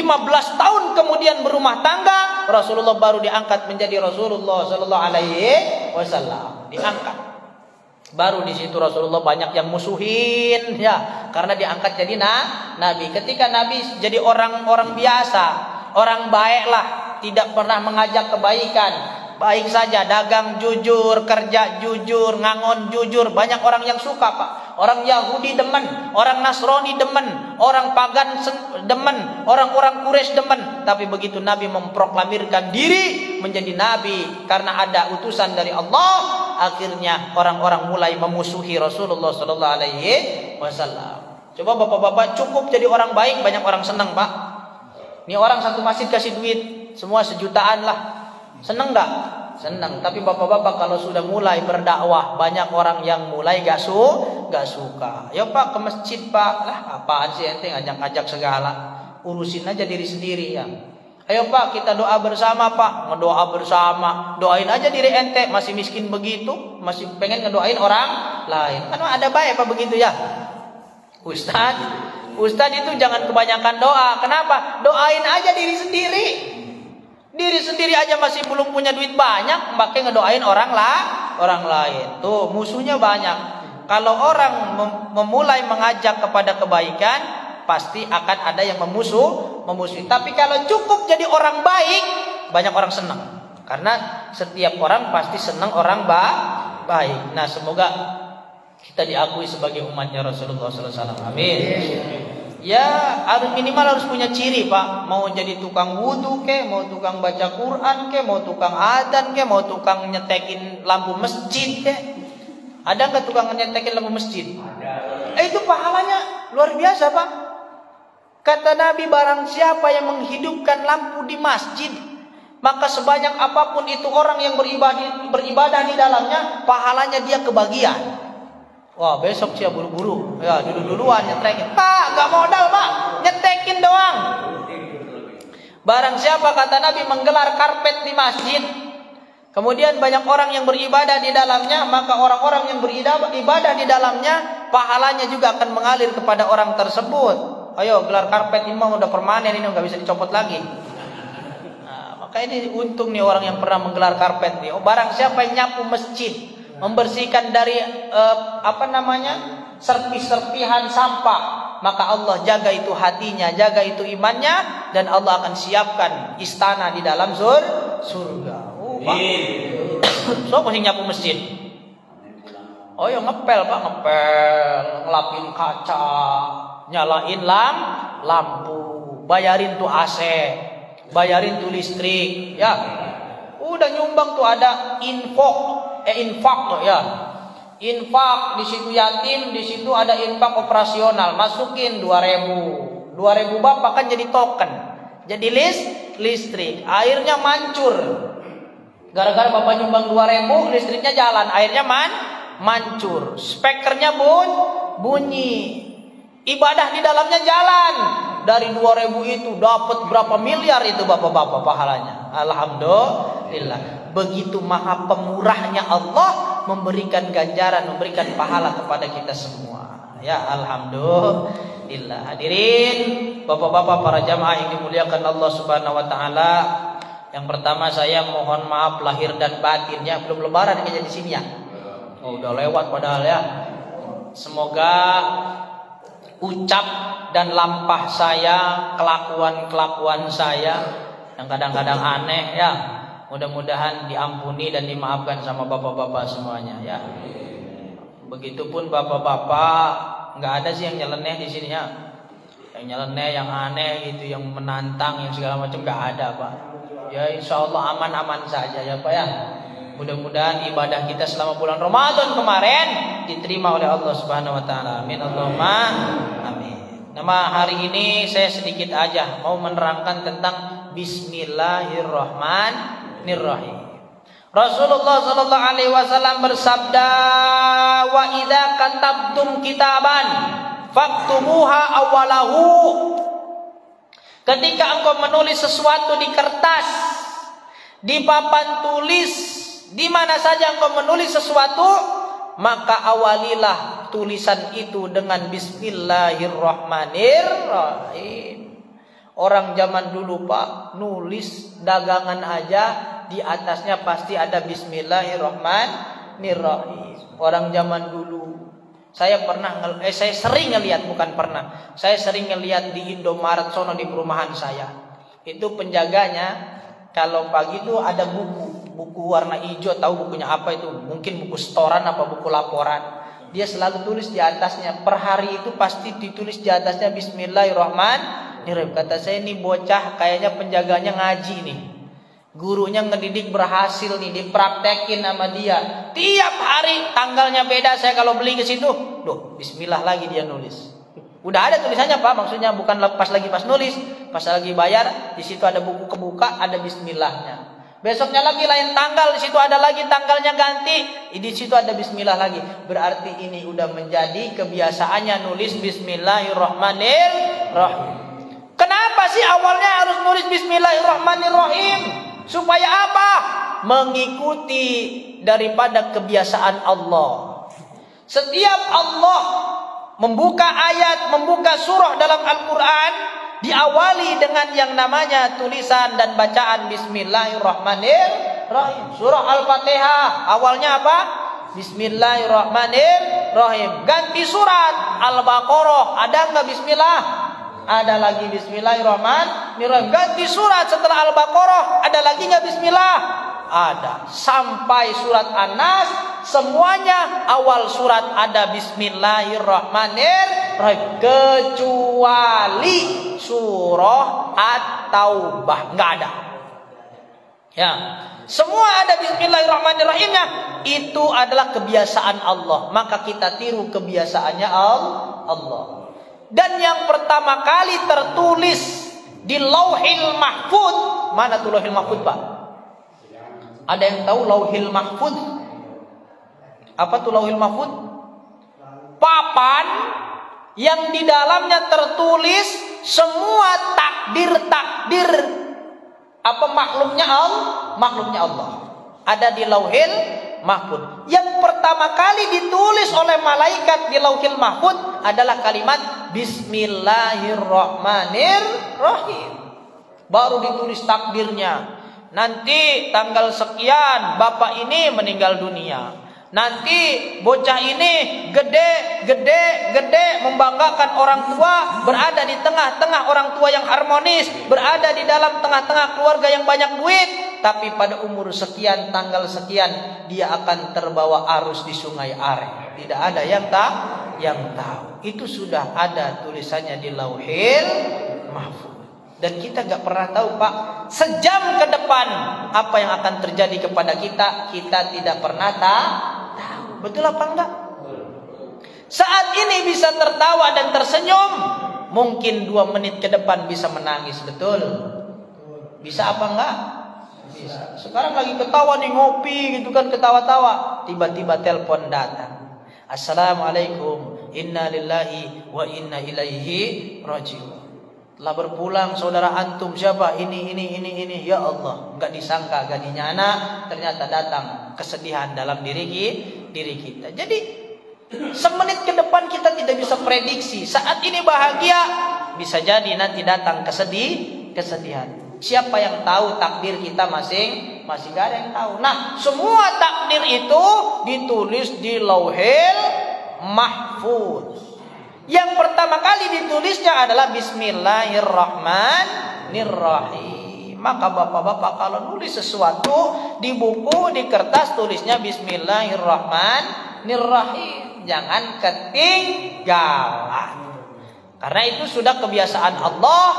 tahun kemudian berumah tangga, Rasulullah baru diangkat menjadi Rasulullah sallallahu alaihi wasallam. Diangkat. Baru di situ Rasulullah banyak yang musuhin, ya, karena diangkat jadi Nabi. Ketika Nabi jadi orang biasa, orang baiklah, tidak pernah mengajak kebaikan. Baik saja, dagang jujur, kerja jujur, ngangon jujur. Banyak orang yang suka Pak. Orang Yahudi demen, orang Nasrani demen, orang pagan demen, orang-orang Quraisy demen. Tapi begitu Nabi memproklamirkan diri menjadi Nabi karena ada utusan dari Allah, akhirnya orang-orang mulai memusuhi Rasulullah sallallahu alaihi wasallam. Coba bapak-bapak cukup jadi orang baik, banyak orang senang, Pak. Ini orang satu masjid kasih duit, semua sejutaan lah. Senang nggak? Senang. Tapi bapak-bapak kalau sudah mulai berdakwah, banyak orang yang mulai gak suka. Ya Pak, ke masjid Pak. Lah apaan sih ente ngajak-ngajak segala. Urusin aja diri sendiri ya. Ayo Pak, kita doa bersama Pak. Ngedoa bersama. Doain aja diri ente, masih miskin begitu, masih pengen ngedoain orang lain. Kan ada baik Pak begitu ya. Ustadz itu jangan kebanyakan doa. Kenapa? Doain aja diri sendiri. Diri sendiri aja masih belum punya duit banyak, makanya ngedoain orang lain. Tuh musuhnya banyak. Kalau orang memulai mengajak kepada kebaikan, pasti akan ada yang memusuhi. Tapi kalau cukup jadi orang baik, banyak orang senang. Karena setiap orang pasti senang orang baik. Nah, semoga kita diakui sebagai umatnya Rasulullah SAW. Amin. Ya, minimal harus punya ciri, Pak. Mau jadi tukang wudu ke, mau tukang baca Quran ke, mau tukang adzan ke, mau tukang nyetekin lampu masjid ke. Ada nggak tukang nyetekin lampu masjid? Itu pahalanya luar biasa, Pak. Kata Nabi, barang siapa yang menghidupkan lampu di masjid, maka sebanyak apapun itu orang yang beribadah di dalamnya, pahalanya dia kebagian. Wah, besok sih buru-buru. Ya, dulu-duluan nyetekin. Pak, gak modal Pak, nyetekin doang. Barang siapa, kata Nabi, menggelar karpet di masjid, kemudian banyak orang yang beribadah di dalamnya, maka orang-orang yang beribadah di dalamnya, pahalanya juga akan mengalir kepada orang tersebut. Ayo, gelar karpet ini mah udah permanen, ini nggak bisa dicopot lagi. Nah, maka ini untung nih orang yang pernah menggelar karpet nih. Barang siapa yang nyapu masjid, membersihkan dari serpih-serpihan sampah, maka Allah jaga itu hatinya, jaga itu imannya, dan Allah akan siapkan istana di dalam surga. So mesti nyapu masjid. Oh ya ngepel Pak, ngelapin kaca, nyalain lampu, bayarin tuh AC, bayarin tuh listrik, ya. Udah nyumbang tuh ada infak tuh ya. Infak di situ yatim, di situ ada infak operasional, masukin 2.000. 2.000 Bapak kan jadi token. Jadi listrik, airnya mancur. Gara-gara Bapak nyumbang 2.000, listriknya jalan, airnya mancur. Spekernya bunyi. Ibadah di dalamnya jalan. Dari 2.000 itu dapat berapa miliar itu Bapak-bapak pahalanya. Alhamdulillah. Begitu maha pemurahnya Allah memberikan ganjaran, memberikan pahala kepada kita semua. Ya, alhamdulillah. Hadirin, Bapak-bapak para jamaah yang dimuliakan Allah Subhanahu wa taala. Yang pertama saya mohon maaf lahir dan batinnya, belum lebaran kayaknya di sini ya. Oh, udah lewat padahal ya. Semoga ucap dan lampah saya, kelakuan saya yang kadang-kadang aneh ya, mudah-mudahan diampuni dan dimaafkan sama bapak-bapak semuanya ya. Begitupun bapak-bapak, nggak ada sih yang nyeleneh di sini ya. Yang nyeleneh, yang aneh gitu, yang menantang, yang segala macam nggak ada Pak. Ya insya Allah aman-aman saja ya Pak ya. Mudah-mudahan ibadah kita selama bulan Ramadan kemarin diterima oleh Allah Subhanahu wa taala. Amin Allahumma amin. Nama hari ini saya sedikit aja mau menerangkan tentang Bismillahirrahmanirrahim. Rasulullah sallallahu alaihi wasallam bersabda, "Wa idza katabtum kitaban faktubuha awalahu." Ketika engkau menulis sesuatu di kertas, di papan tulis, di mana saja engkau menulis sesuatu, maka awalilah tulisan itu dengan Bismillahirrahmanirrahim. Orang zaman dulu Pak, nulis dagangan aja di atasnya pasti ada Bismillahirrahmanirrahim. Orang zaman dulu, saya sering ngelihat di Indomaret sono di perumahan saya. Itu penjaganya kalau pagi itu ada buku warna hijau, tahu bukunya apa itu? Mungkin buku setoran apa buku laporan. Dia selalu tulis di atasnya, per hari itu pasti ditulis di atasnya Bismillahirrahmanirrahim. Kata saya, ini bocah kayaknya penjaganya ngaji nih. Gurunya ngedidik berhasil nih, dipraktekin sama dia. Tiap hari tanggalnya beda, saya kalau beli ke situ, Bismillah lagi dia nulis. Udah ada tulisannya Pak, maksudnya bukan pas nulis, pas lagi bayar, di situ ada buku kebuka, ada bismillahnya. Besoknya lagi lain tanggal, di situ ada lagi tanggalnya ganti, di situ ada bismillah lagi. Berarti ini udah menjadi kebiasaannya nulis bismillahirrahmanirrahim. Kenapa sih awalnya harus nulis bismillahirrahmanirrahim? Supaya apa? Mengikuti daripada kebiasaan Allah. Setiap Allah membuka ayat, membuka surah dalam Al-Quran, diawali dengan yang namanya tulisan dan bacaan bismillahirrahmanirrahim. Surah Al-Fatihah awalnya apa? Bismillahirrahmanirrahim. Ganti surat Al-Baqarah, ada nggak bismillah? Ada lagi bismillahirrahmanirrahim. Ganti surat setelah Al-Baqarah, ada lagi nggak bismillah? Ada. Sampai surat An-Nas, semuanya awal surat ada bismillahirrahmanirrahim, kecuali surah At-Taubah nggak ada. Ya, semua ada bismillahirrahmanirrahimnya. Itu adalah kebiasaan Allah, maka kita tiru kebiasaannya Allah. Dan yang pertama kali tertulis di Lauhil Mahfuz, mana tuh Lauhil Mahfuz Pak? Ada yang tahu Lauhil Mahfuz? Apa tuh Lauhil Mahfuz? Papan yang di dalamnya tertulis semua takdir apa makhluknya Allah. Ada di Lauhil Mahfuz. Yang pertama kali ditulis oleh malaikat di Lauhil Mahfuz adalah kalimat Bismillahirrahmanirrahim. Baru ditulis takdirnya. Nanti tanggal sekian bapak ini meninggal dunia. Nanti bocah ini gede membanggakan orang tua, berada di tengah-tengah orang tua yang harmonis, berada di dalam tengah-tengah keluarga yang banyak duit, tapi pada umur sekian tanggal sekian dia akan terbawa arus di Sungai Are. Tidak ada yang tahu. Itu sudah ada tulisannya di Lauhil Mahfuz. Dan kita gak pernah tahu Pak, sejam ke depan apa yang akan terjadi kepada kita tidak pernah tahu. Betul apa enggak? Saat ini bisa tertawa dan tersenyum, mungkin 2 menit ke depan bisa menangis. Betul? Bisa apa enggak? Bisa. Sekarang lagi ketawa nih, ngopi gitu kan, ketawa-tawa, tiba-tiba telepon datang. Assalamualaikum, inna lillahi wa inna ilaihi rajiun. Telah berpulang saudara antum, siapa? Ini. Ya Allah, enggak disangka gadinya anak, ternyata datang kesedihan dalam diri kita. Jadi semenit ke depan kita tidak bisa prediksi. Saat ini bahagia, bisa jadi nanti datang kesedihan. Siapa yang tahu takdir kita masing gak ada yang tahu. Nah, semua takdir itu ditulis di Lauhil Mahfuz. Yang pertama kali ditulisnya adalah Bismillahirrahmanirrahim. Maka bapak-bapak kalau nulis sesuatu di buku, di kertas, tulisnya Bismillahirrahmanirrahim. Jangan ketinggalan. Karena itu sudah kebiasaan Allah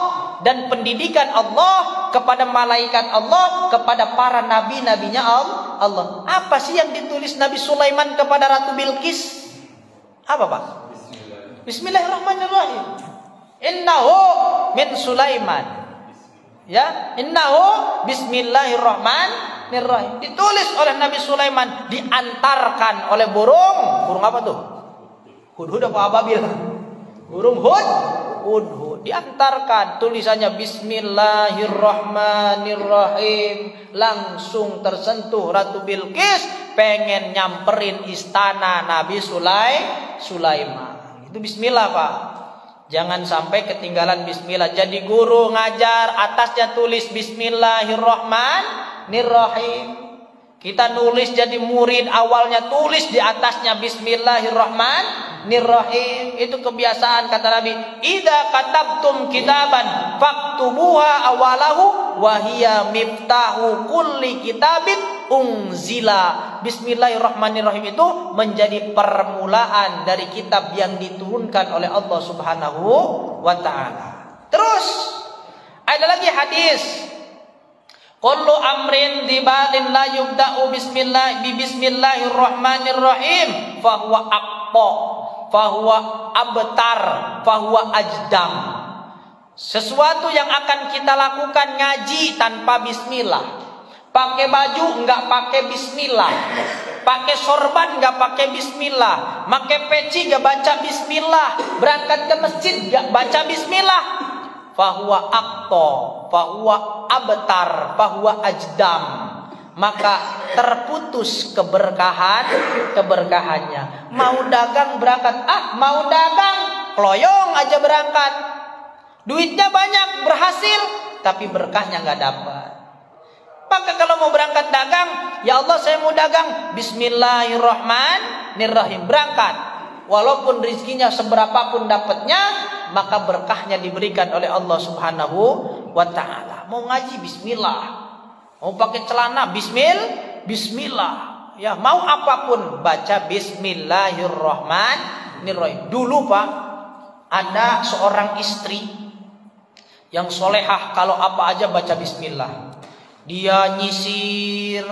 dan pendidikan Allah kepada malaikat Allah, kepada para nabi-nabinya Allah. Apa sih yang ditulis Nabi Sulaiman kepada Ratu Bilqis? Apa Pak? Bismillahirrahmanirrahim. Innahu min Sulaiman. Ya, innahu bismillahirrahmanirrahim. Ditulis oleh Nabi Sulaiman, diantarkan oleh burung apa tuh? Hudhud apa ababil? Burung hudhud. Diantarkan, tulisannya Bismillahirrahmanirrahim. Langsung tersentuh Ratu Bilqis, pengen nyamperin istana Nabi Sulaiman. Itu bismillah Pak. Jangan sampai ketinggalan bismillah. Jadi guru ngajar, atasnya tulis Bismillahirrahmanirrahim. Kita nulis jadi murid, awalnya tulis di atasnya Bismillahirrahmanirrahim. Itu kebiasaan kata Nabi. Idza katabtum kitaban faktubuha awalahu wa hiya miftahu kulli kitabin unzila. Bismillahirrahmanirrahim itu menjadi permulaan dari kitab yang diturunkan oleh Allah Subhanahu wa ta'ala. Terus ada lagi hadis, kullu amrin dibalin la yubda'u bismillahirrahmanirrahim fahuwa aqta. fahuwa abtar, fahuwa ajdam. Sesuatu yang akan kita lakukan ngaji tanpa bismillah. Pakai baju enggak pakai bismillah. Pakai sorban enggak pakai bismillah. Pakai peci enggak baca bismillah. Berangkat ke masjid enggak baca bismillah. Fahuwa aqta, fahuwa abtar, fahuwa ajdam. Maka terputus keberkahannya. Mau dagang berangkat, mau dagang, keloyong aja berangkat. Duitnya banyak, berhasil, tapi berkahnya nggak dapat. Maka kalau mau berangkat dagang, ya Allah saya mau dagang, Bismillahirrahmanirrahim, berangkat. Walaupun rizkinya seberapapun dapatnya, maka berkahnya diberikan oleh Allah Subhanahu wa ta'ala. Mau ngaji, bismillah. Mau pakai celana, bismillah. Ya, mau apapun baca Bismillahirrahmanirrahim. Dulu Pak, ada seorang istri yang solehah, kalau apa aja baca bismillah. Dia nyisir,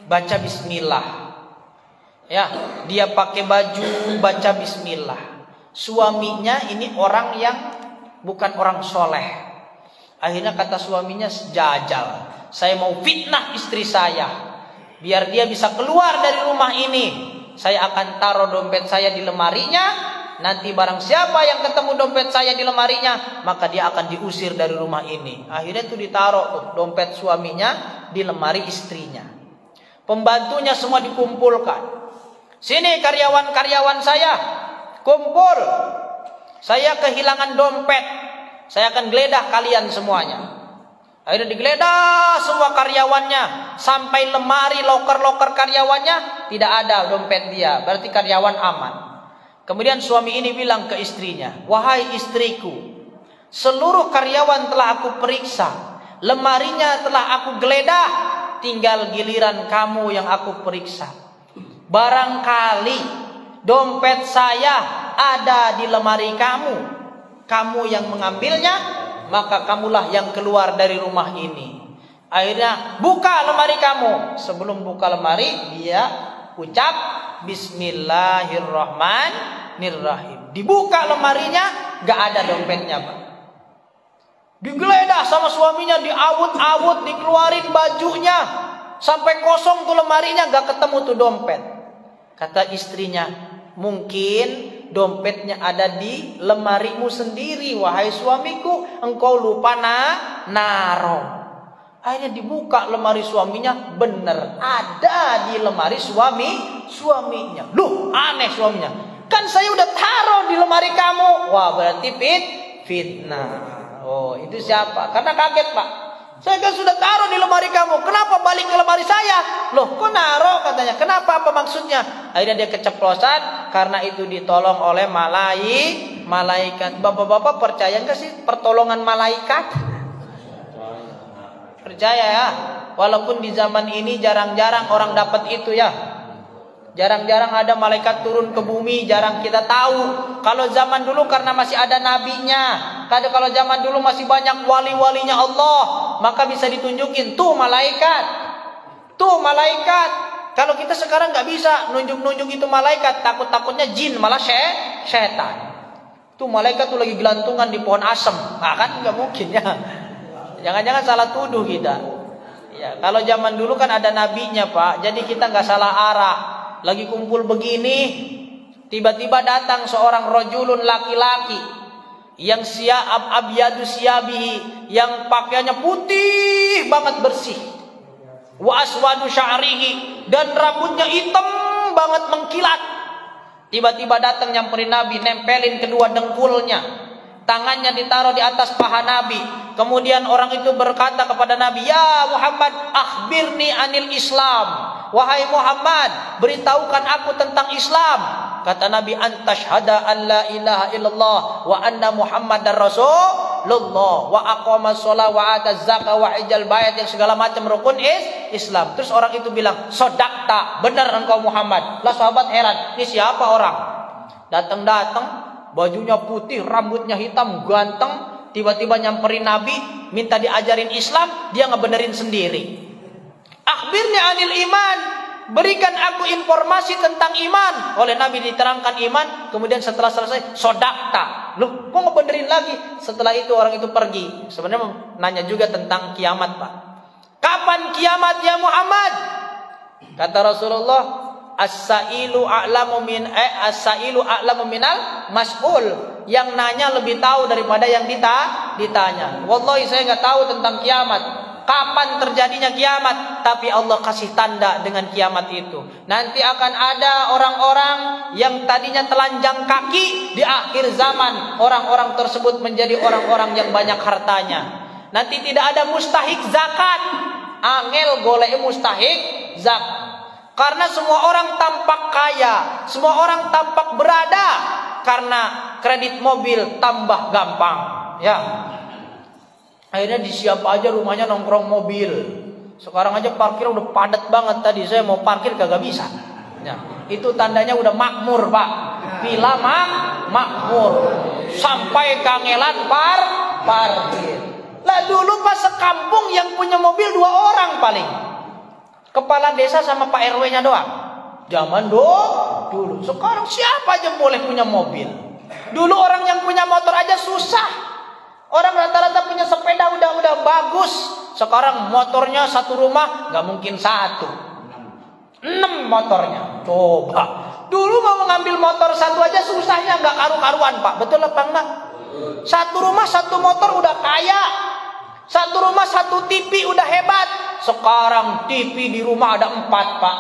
baca bismillah. Ya, dia pakai baju, baca bismillah. Suaminya ini orang yang bukan orang soleh. Akhirnya kata suaminya, jajal, saya mau fitnah istri saya, biar dia bisa keluar dari rumah ini. Saya akan taruh dompet saya di lemarinya. Nanti barang siapa yang ketemu dompet saya di lemarinya, maka dia akan diusir dari rumah ini. Akhirnya itu ditaruh dompet suaminya di lemari istrinya. Pembantunya semua dikumpulkan. Sini karyawan-karyawan saya, kumpul. Saya kehilangan dompet. Saya akan geledah kalian semuanya. Akhirnya digeledah semua karyawannya, sampai lemari loker-loker karyawannya tidak ada dompet dia. Berarti karyawan aman. Kemudian suami ini bilang ke istrinya, wahai istriku, seluruh karyawan telah aku periksa, lemarinya telah aku geledah, tinggal giliran kamu yang aku periksa. Barangkali dompet saya ada di lemari kamu, kamu yang mengambilnya, maka kamulah yang keluar dari rumah ini. Akhirnya buka lemari kamu. Sebelum buka lemari, dia ucap Bismillahirrahmanirrahim. Dibuka lemarinya, gak ada dompetnya Pak. Digeledah sama suaminya, diawut-awut, dikeluarin bajunya, sampai kosong tuh lemarinya, gak ketemu tuh dompet. Kata istrinya, mungkin dompetnya ada di lemarimu sendiri, wahai suamiku, engkau lupa naro. Akhirnya dibuka lemari suaminya, bener ada di lemari suaminya. Loh, aneh suaminya, kan saya udah taruh di lemari kamu. Wah, berarti fitnah. Oh, itu siapa? Karena kaget Pak, saya kan sudah taruh di lemari kamu, kenapa balik ke lemari saya? Loh, kok naruh katanya, kenapa, apa maksudnya? Akhirnya dia keceplosan, karena itu ditolong oleh malaikat. Bapak-bapak percaya nggak sih pertolongan malaikat? Percaya ya, walaupun di zaman ini jarang-jarang orang dapat itu ya. Jarang-jarang ada malaikat turun ke bumi, jarang kita tahu. Kalau zaman dulu karena masih ada nabinya, kalau zaman dulu masih banyak wali-walinya Allah, maka bisa ditunjukin tuh malaikat. Kalau kita sekarang nggak bisa nunjuk-nunjuk itu malaikat, takutnya jin, malah setan. Tuh malaikat tuh lagi gelantungan di pohon asem, kan nggak mungkin ya. Jangan-jangan salah tuduh kita. Ya, kalau zaman dulu kan ada nabinya Pak, jadi kita nggak salah arah. Lagi kumpul begini, tiba-tiba datang seorang rajulun laki-laki yang abyadu siyabihi, yang pakaiannya putih banget bersih. Wa aswadu sya'rihi, dan rambutnya hitam banget mengkilat. Tiba-tiba datang nyamperin Nabi, nempelin kedua dengkulnya, tangannya ditaruh di atas paha Nabi. Kemudian orang itu berkata kepada Nabi, ya Muhammad, akhbirni anil Islam. Wahai Muhammad, beritahukan aku tentang Islam. Kata Nabi, antashhada an la ilaha illallah wa anna Muhammadar Rasulullah wa aqamas shalah wa ataz zakah wa hajjal bait, yang segala macam rukun Islam. Terus orang itu bilang, sodakta, benar engkau Muhammad. Lah sahabat heran, ini siapa orang? Datang-datang, bajunya putih, rambutnya hitam, ganteng. Tiba-tiba nyamperin Nabi, minta diajarin Islam, dia ngebenerin sendiri. Akhbirni anil iman, berikan aku informasi tentang iman. Oleh Nabi diterangkan iman. Kemudian setelah selesai, sodakta. Loh, kok ngebenerin lagi? Setelah itu orang itu pergi. Sebenarnya nanya juga tentang kiamat, Pak. Kapan kiamat ya Muhammad? Kata Rasulullah, as-sailu a'lamu minal mas'ul. Yang nanya lebih tahu daripada yang ditanya. Wallahi saya nggak tahu tentang kiamat. Kapan terjadinya kiamat? Tapi Allah kasih tanda dengan kiamat itu. Nanti akan ada orang-orang yang tadinya telanjang kaki di akhir zaman. Orang-orang tersebut menjadi orang-orang yang banyak hartanya. Nanti tidak ada mustahik zakat. Angel golek mustahik zakat. Karena semua orang tampak kaya, semua orang tampak berada. Karena kredit mobil tambah gampang, ya. Akhirnya di siapa aja rumahnya nongkrong mobil. Sekarang aja parkir udah padat banget. Tadi saya mau parkir kagak bisa. Ya, itu tandanya udah makmur, Pak. Villa makmur. Sampai kangelan parkir. Lah dulu pas sekampung yang punya mobil 2 orang paling. Kepala desa sama Pak RW-nya doang. Zaman dulu. Sekarang siapa aja boleh punya mobil. Dulu orang yang punya motor aja susah. Orang rata-rata punya sepeda udah bagus. Sekarang motornya satu rumah nggak mungkin 1. 6 motornya. Coba. Dulu mau ngambil motor satu aja susahnya nggak karu-karuan, Pak. Betul apa enggak? Satu rumah satu motor udah kaya. Satu rumah satu TV udah hebat. Sekarang TV di rumah ada 4, Pak.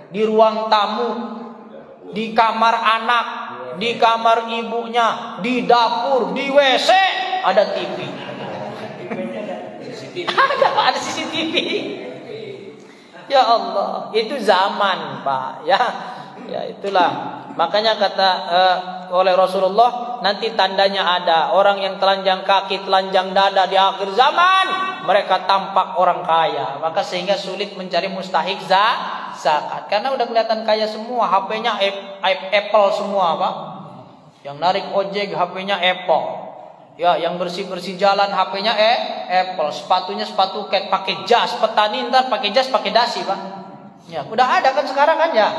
Di ruang tamu, di kamar anak, di kamar ibunya, di dapur, di WC ada TV. Ada CCTV. Ya Allah, itu zaman, Pak. Ya itulah. Makanya kata oleh Rasulullah, nanti tandanya ada orang yang telanjang kaki, telanjang dada di akhir zaman, mereka tampak orang kaya. Maka sehingga sulit mencari mustahik zakat karena udah kelihatan kaya semua. HP-nya Apple semua, Pak. Yang narik ojek HP-nya Apple. Ya, yang bersih-bersih jalan HP-nya Apple. Sepatunya sepatu cat pakai jas. Petani ntar pakai jas pakai dasi, Pak. Ya, udah ada kan sekarang kan ya.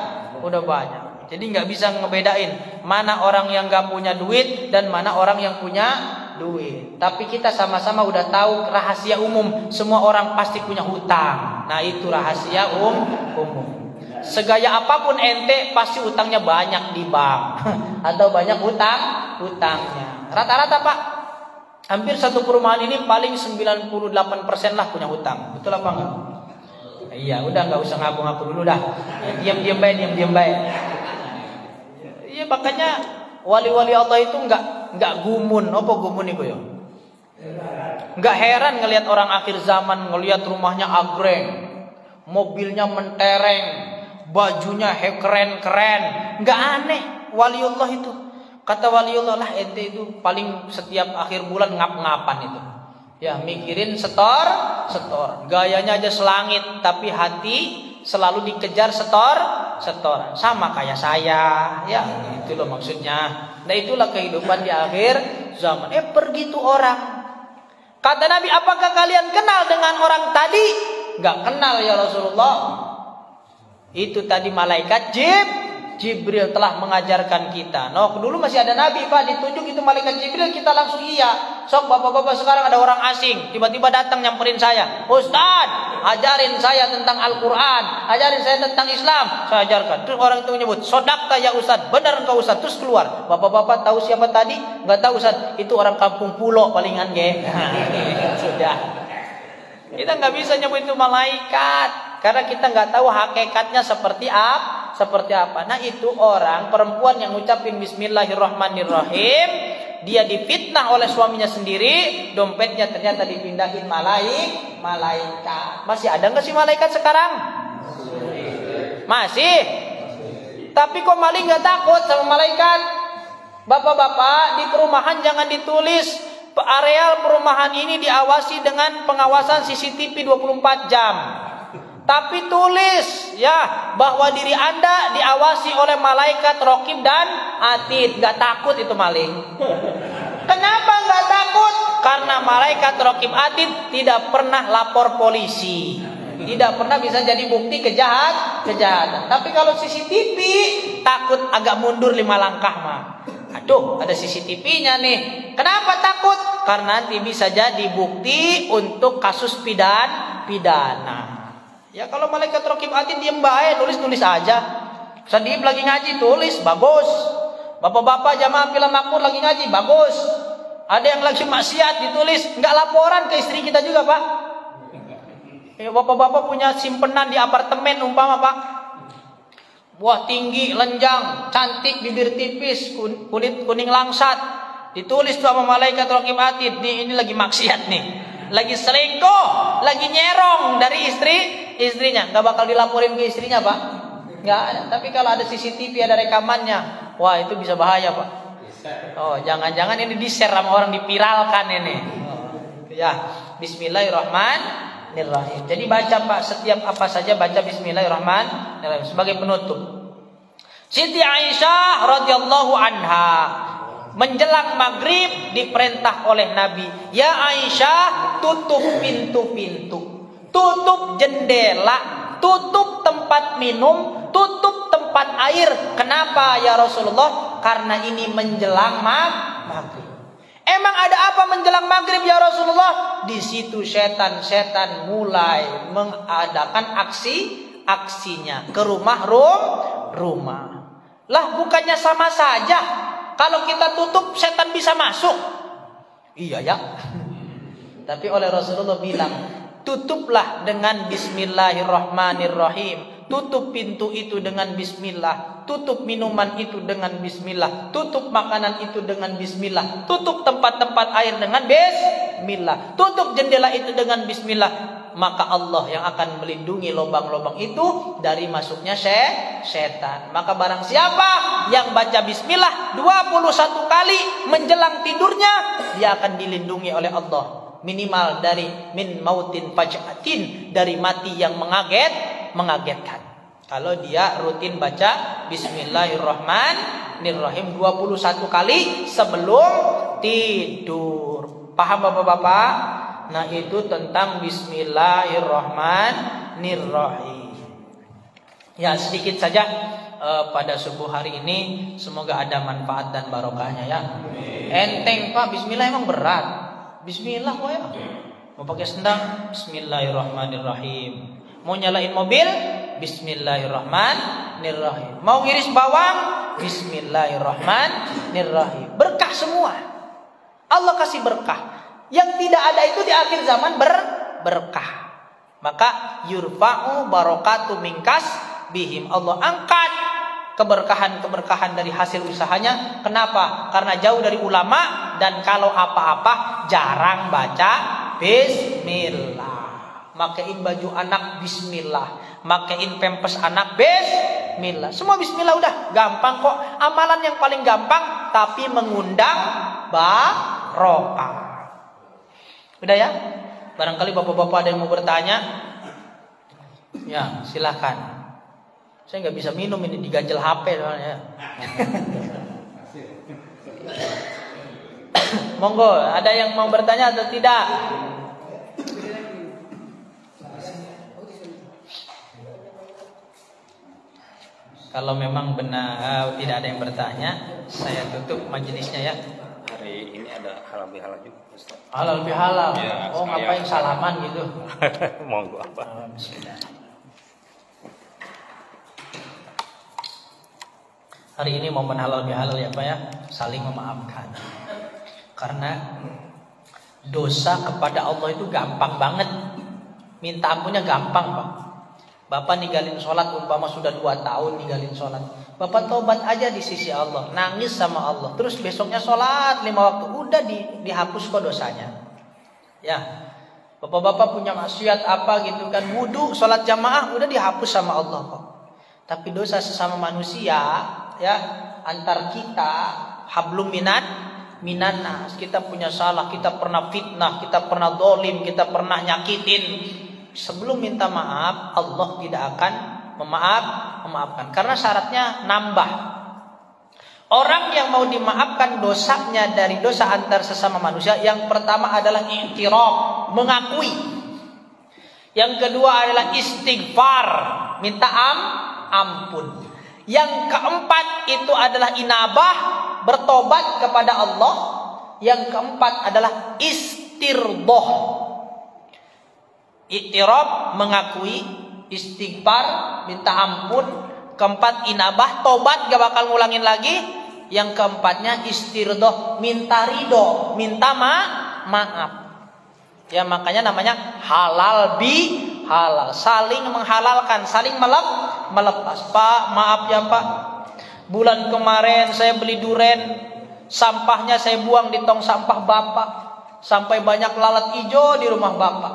Udah banyak. Jadi nggak bisa ngebedain mana orang yang nggak punya duit dan mana orang yang punya duit. Tapi kita sama-sama udah tahu rahasia umum. Semua orang pasti punya hutang. Nah itu rahasia umum. Segaya apapun ente pasti utangnya banyak di bank atau banyak hutangnya. Rata-rata, Pak, hampir satu perumahan ini paling 98% lah punya hutang. Betul apa enggak? Iya, udah nggak usah ngaku-ngaku dulu dah. Diam-diam baik. Iya, makanya wali-wali Allah itu nggak gumun. Apa gumun itu ya? Nggak heran ngelihat orang akhir zaman, ngelihat rumahnya agreng, mobilnya mentereng, bajunya keren-keren. Nggak aneh waliullah itu. Kata waliullah lah, ente itu paling setiap akhir bulan ngap-ngapan itu. Ya, mikirin setor. Gayanya aja selangit, tapi hati selalu dikejar setoran. Sama kayak saya. Ya, itu loh maksudnya. Nah, itulah kehidupan di akhir zaman. Pergi tuh orang. Kata Nabi, apakah kalian kenal dengan orang tadi? Enggak kenal ya Rasulullah. Itu tadi malaikat Jibril telah mengajarkan kita. No, dulu masih ada Nabi, Pak, ditunjuk itu malaikat Jibril, kita langsung iya. Sok bapak-bapak sekarang ada orang asing, tiba-tiba datang nyamperin saya. Ustaz, ajarin saya tentang Al-Quran, ajarin saya tentang Islam. Saya ajarkan. Terus orang itu menyebut, sodakta ya Ustaz, benar engkau Ustaz. Terus keluar. Bapak-bapak tahu siapa tadi? Enggak tahu Ustaz. Itu orang kampung pulau palingan, ge. Sudah. Kita nggak bisa nyebut itu malaikat karena kita nggak tahu hakikatnya seperti apa. Nah, itu orang perempuan yang ngucapin Bismillahirrahmanirrahim, dia difitnah oleh suaminya sendiri, dompetnya ternyata dipindahin malaikat. Masih ada nggak sih malaikat sekarang? Masih. Tapi kok maling nggak takut sama malaikat? Bapak-bapak, di perumahan jangan ditulis areal perumahan ini diawasi dengan pengawasan CCTV 24 jam. Tapi tulis ya bahwa diri Anda diawasi oleh malaikat Raqib dan Atid. Gak takut itu maling. Kenapa gak takut? Karena malaikat Raqib Atid tidak pernah lapor polisi. Tidak pernah bisa jadi bukti kejahatan. Tapi kalau CCTV takut agak mundur 5 langkah mah. Aduh, ada CCTV-nya nih. Kenapa takut? Karena nanti bisa jadi bukti untuk kasus pidana. Ya kalau malaikat raqib atid diem baik, nulis aja. Sedih lagi ngaji, tulis, bagus. Bapak-bapak jamaah Pilah Makmur lagi ngaji, bagus. Ada yang lagi maksiat, ditulis. Enggak laporan ke istri kita juga, Pak. Ya, bapak-bapak punya simpenan di apartemen umpama, Pak. Wah, tinggi, lenjang, cantik, bibir tipis, kulit kuning langsat. Ditulis tuh sama malaikat raqib atid, ini lagi maksiat nih. Lagi selingkuh, lagi nyerong dari istrinya. Nggak bakal dilaporin ke istrinya, Pak. Nggak ada. Tapi kalau ada CCTV, ada rekamannya, wah itu bisa bahaya, Pak. Oh, jangan-jangan ini di-share sama orang, dipiralkan ini. Ya, Bismillahirrahmanirrahim. Jadi baca, Pak, setiap apa saja baca Bismillahirrahmanirrahim sebagai penutup. Siti Aisyah radhiyallahu anha menjelang maghrib diperintah oleh Nabi, ya Aisyah, tutup pintu-pintu, tutup jendela, tutup tempat minum, tutup tempat air. Kenapa ya Rasulullah? Karena ini menjelang maghrib. Emang ada apa menjelang maghrib ya Rasulullah? Di situ setan-setan mulai mengadakan aksinya ke rumah. Lah bukannya sama saja? Kalau kita tutup, setan bisa masuk. Iya ya. Tapi oleh Rasulullah bilang, tutuplah dengan Bismillahirrahmanirrahim. Tutup pintu itu dengan Bismillah. Tutup minuman itu dengan Bismillah. Tutup makanan itu dengan Bismillah. Tutup tempat-tempat air dengan Bismillah. Tutup jendela itu dengan Bismillah. Maka Allah yang akan melindungi lubang-lubang itu dari masuknya setan. Maka barang siapa yang baca bismillah 21 kali menjelang tidurnya, dia akan dilindungi oleh Allah. Minimal dari min mautin faj'atin, dari mati yang mengagetkan. Kalau dia rutin baca Bismillahirrahmanirrahim 21 kali sebelum tidur. Paham Bapak-bapak? Nah itu tentang Bismillahirrahmanirrahim. Ya sedikit saja pada subuh hari ini. Semoga ada manfaat dan barokahnya ya. Enteng Pak, Bismillah emang berat. Bismillah kok ya. Mau pakai sendang, Bismillahirrahmanirrahim. Mau nyalain mobil, Bismillahirrahmanirrahim. Mau ngiris bawang, Bismillahirrahmanirrahim. Berkah semua. Allah kasih berkah. Yang tidak ada itu di akhir zaman berkah. Maka yurfa'u barakatu minkas bihim. Allah angkat keberkahan-keberkahan dari hasil usahanya. Kenapa? Karena jauh dari ulama, dan kalau apa-apa jarang baca bismillah. Makain baju anak bismillah, makain pempes anak bismillah. Semua bismillah, udah gampang kok. Amalan yang paling gampang tapi mengundang barokah. Udah ya? Barangkali bapak-bapak ada yang mau bertanya? Ya, silakan. Saya nggak bisa minum ini, diganjel HP soalnya. Monggo, ada yang mau bertanya atau tidak? Kalau memang benar tidak ada yang bertanya, saya tutup majelisnya ya.
Hari ini ada halal bihalal juga, Ustaz.
Halal bihalal.
Ya,
oh, ngapain salaman gitu?
Monggo apa?
Bismillah. Hari ini momen halal bihalal ya Pak ya, saling memaafkan. Karena dosa kepada Allah itu gampang banget. Minta ampunnya gampang Pak. Bapak ninggalin sholat umpama sudah 2 tahun ninggalin sholat. Bapak tobat aja di sisi Allah, nangis sama Allah. Terus besoknya sholat 5 waktu, udah dihapus kok dosanya. Ya, bapak-bapak punya maksiat apa gitu kan, wudu, sholat jamaah, udah dihapus sama Allah kok. Tapi dosa sesama manusia, ya, antar kita, hablum minanas. Kita punya salah, kita pernah fitnah, kita pernah dolim, kita pernah nyakitin. Sebelum minta maaf, Allah tidak akan memaafkan. Karena syaratnya nambah. Orang yang mau dimaafkan dosanya dari dosa antar sesama manusia, yang pertama adalah i'tiraf, mengakui. Yang kedua adalah istighfar, minta ampun. Yang keempat itu adalah inabah, bertobat kepada Allah. Yang keempat adalah istirdoh, iktiraf, mengakui. Istighfar, minta ampun. Keempat inabah, tobat gak bakal ngulangin lagi. Yang keempatnya istirdoh, minta ridho, minta maaf. Ya makanya namanya halal halal, saling menghalalkan, saling melepas. Pak, maaf ya Pak, bulan kemarin saya beli duren, sampahnya saya buang di tong sampah Bapak, sampai banyak lalat hijau di rumah Bapak.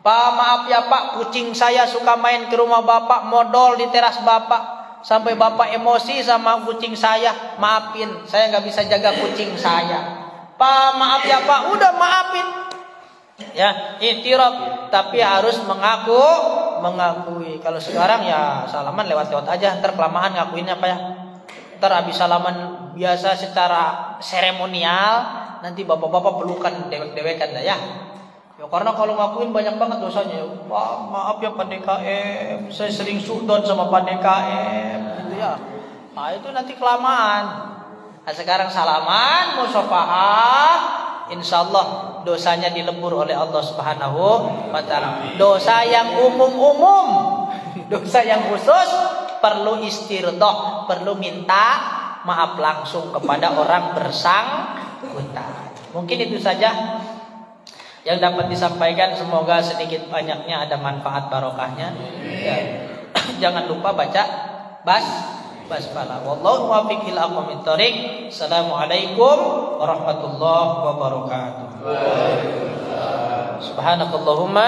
Pak, maaf ya Pak, kucing saya suka main ke rumah Bapak, modal di teras Bapak, sampai Bapak emosi sama kucing saya. Maafin, saya nggak bisa jaga kucing saya. Pak, maaf ya Pak, udah maafin. Ya, iktiraf, tapi harus mengakui. Kalau sekarang ya salaman lewat-lewat aja, ntar kelamaan ngakuinnya Pak ya. Ntar habis salaman biasa secara seremonial, nanti bapak-bapak pelukan dewek-dewekan dah ya. Ya karena kalau ngakuin banyak banget dosanya. Pak, maaf ya Pak DKM, saya sering suudon sama Pak DKM gitu ya. Nah, itu nanti kelamaan. Nah, sekarang salaman, musafahah, insyaallah dosanya dilebur oleh Allah Subhanahu wa taala. Dosa yang umum-umum, dosa yang khusus perlu istirdoh, perlu minta maaf langsung kepada orang bersangkutan. Mungkin itu saja yang dapat disampaikan, semoga sedikit banyaknya ada manfaat barokahnya. Ya. Jangan lupa baca basmalah. Wallahu muwaffiq ila aqwamit thoriq. Assalamualaikum warahmatullahi wabarakatuh. Subhanakallahumma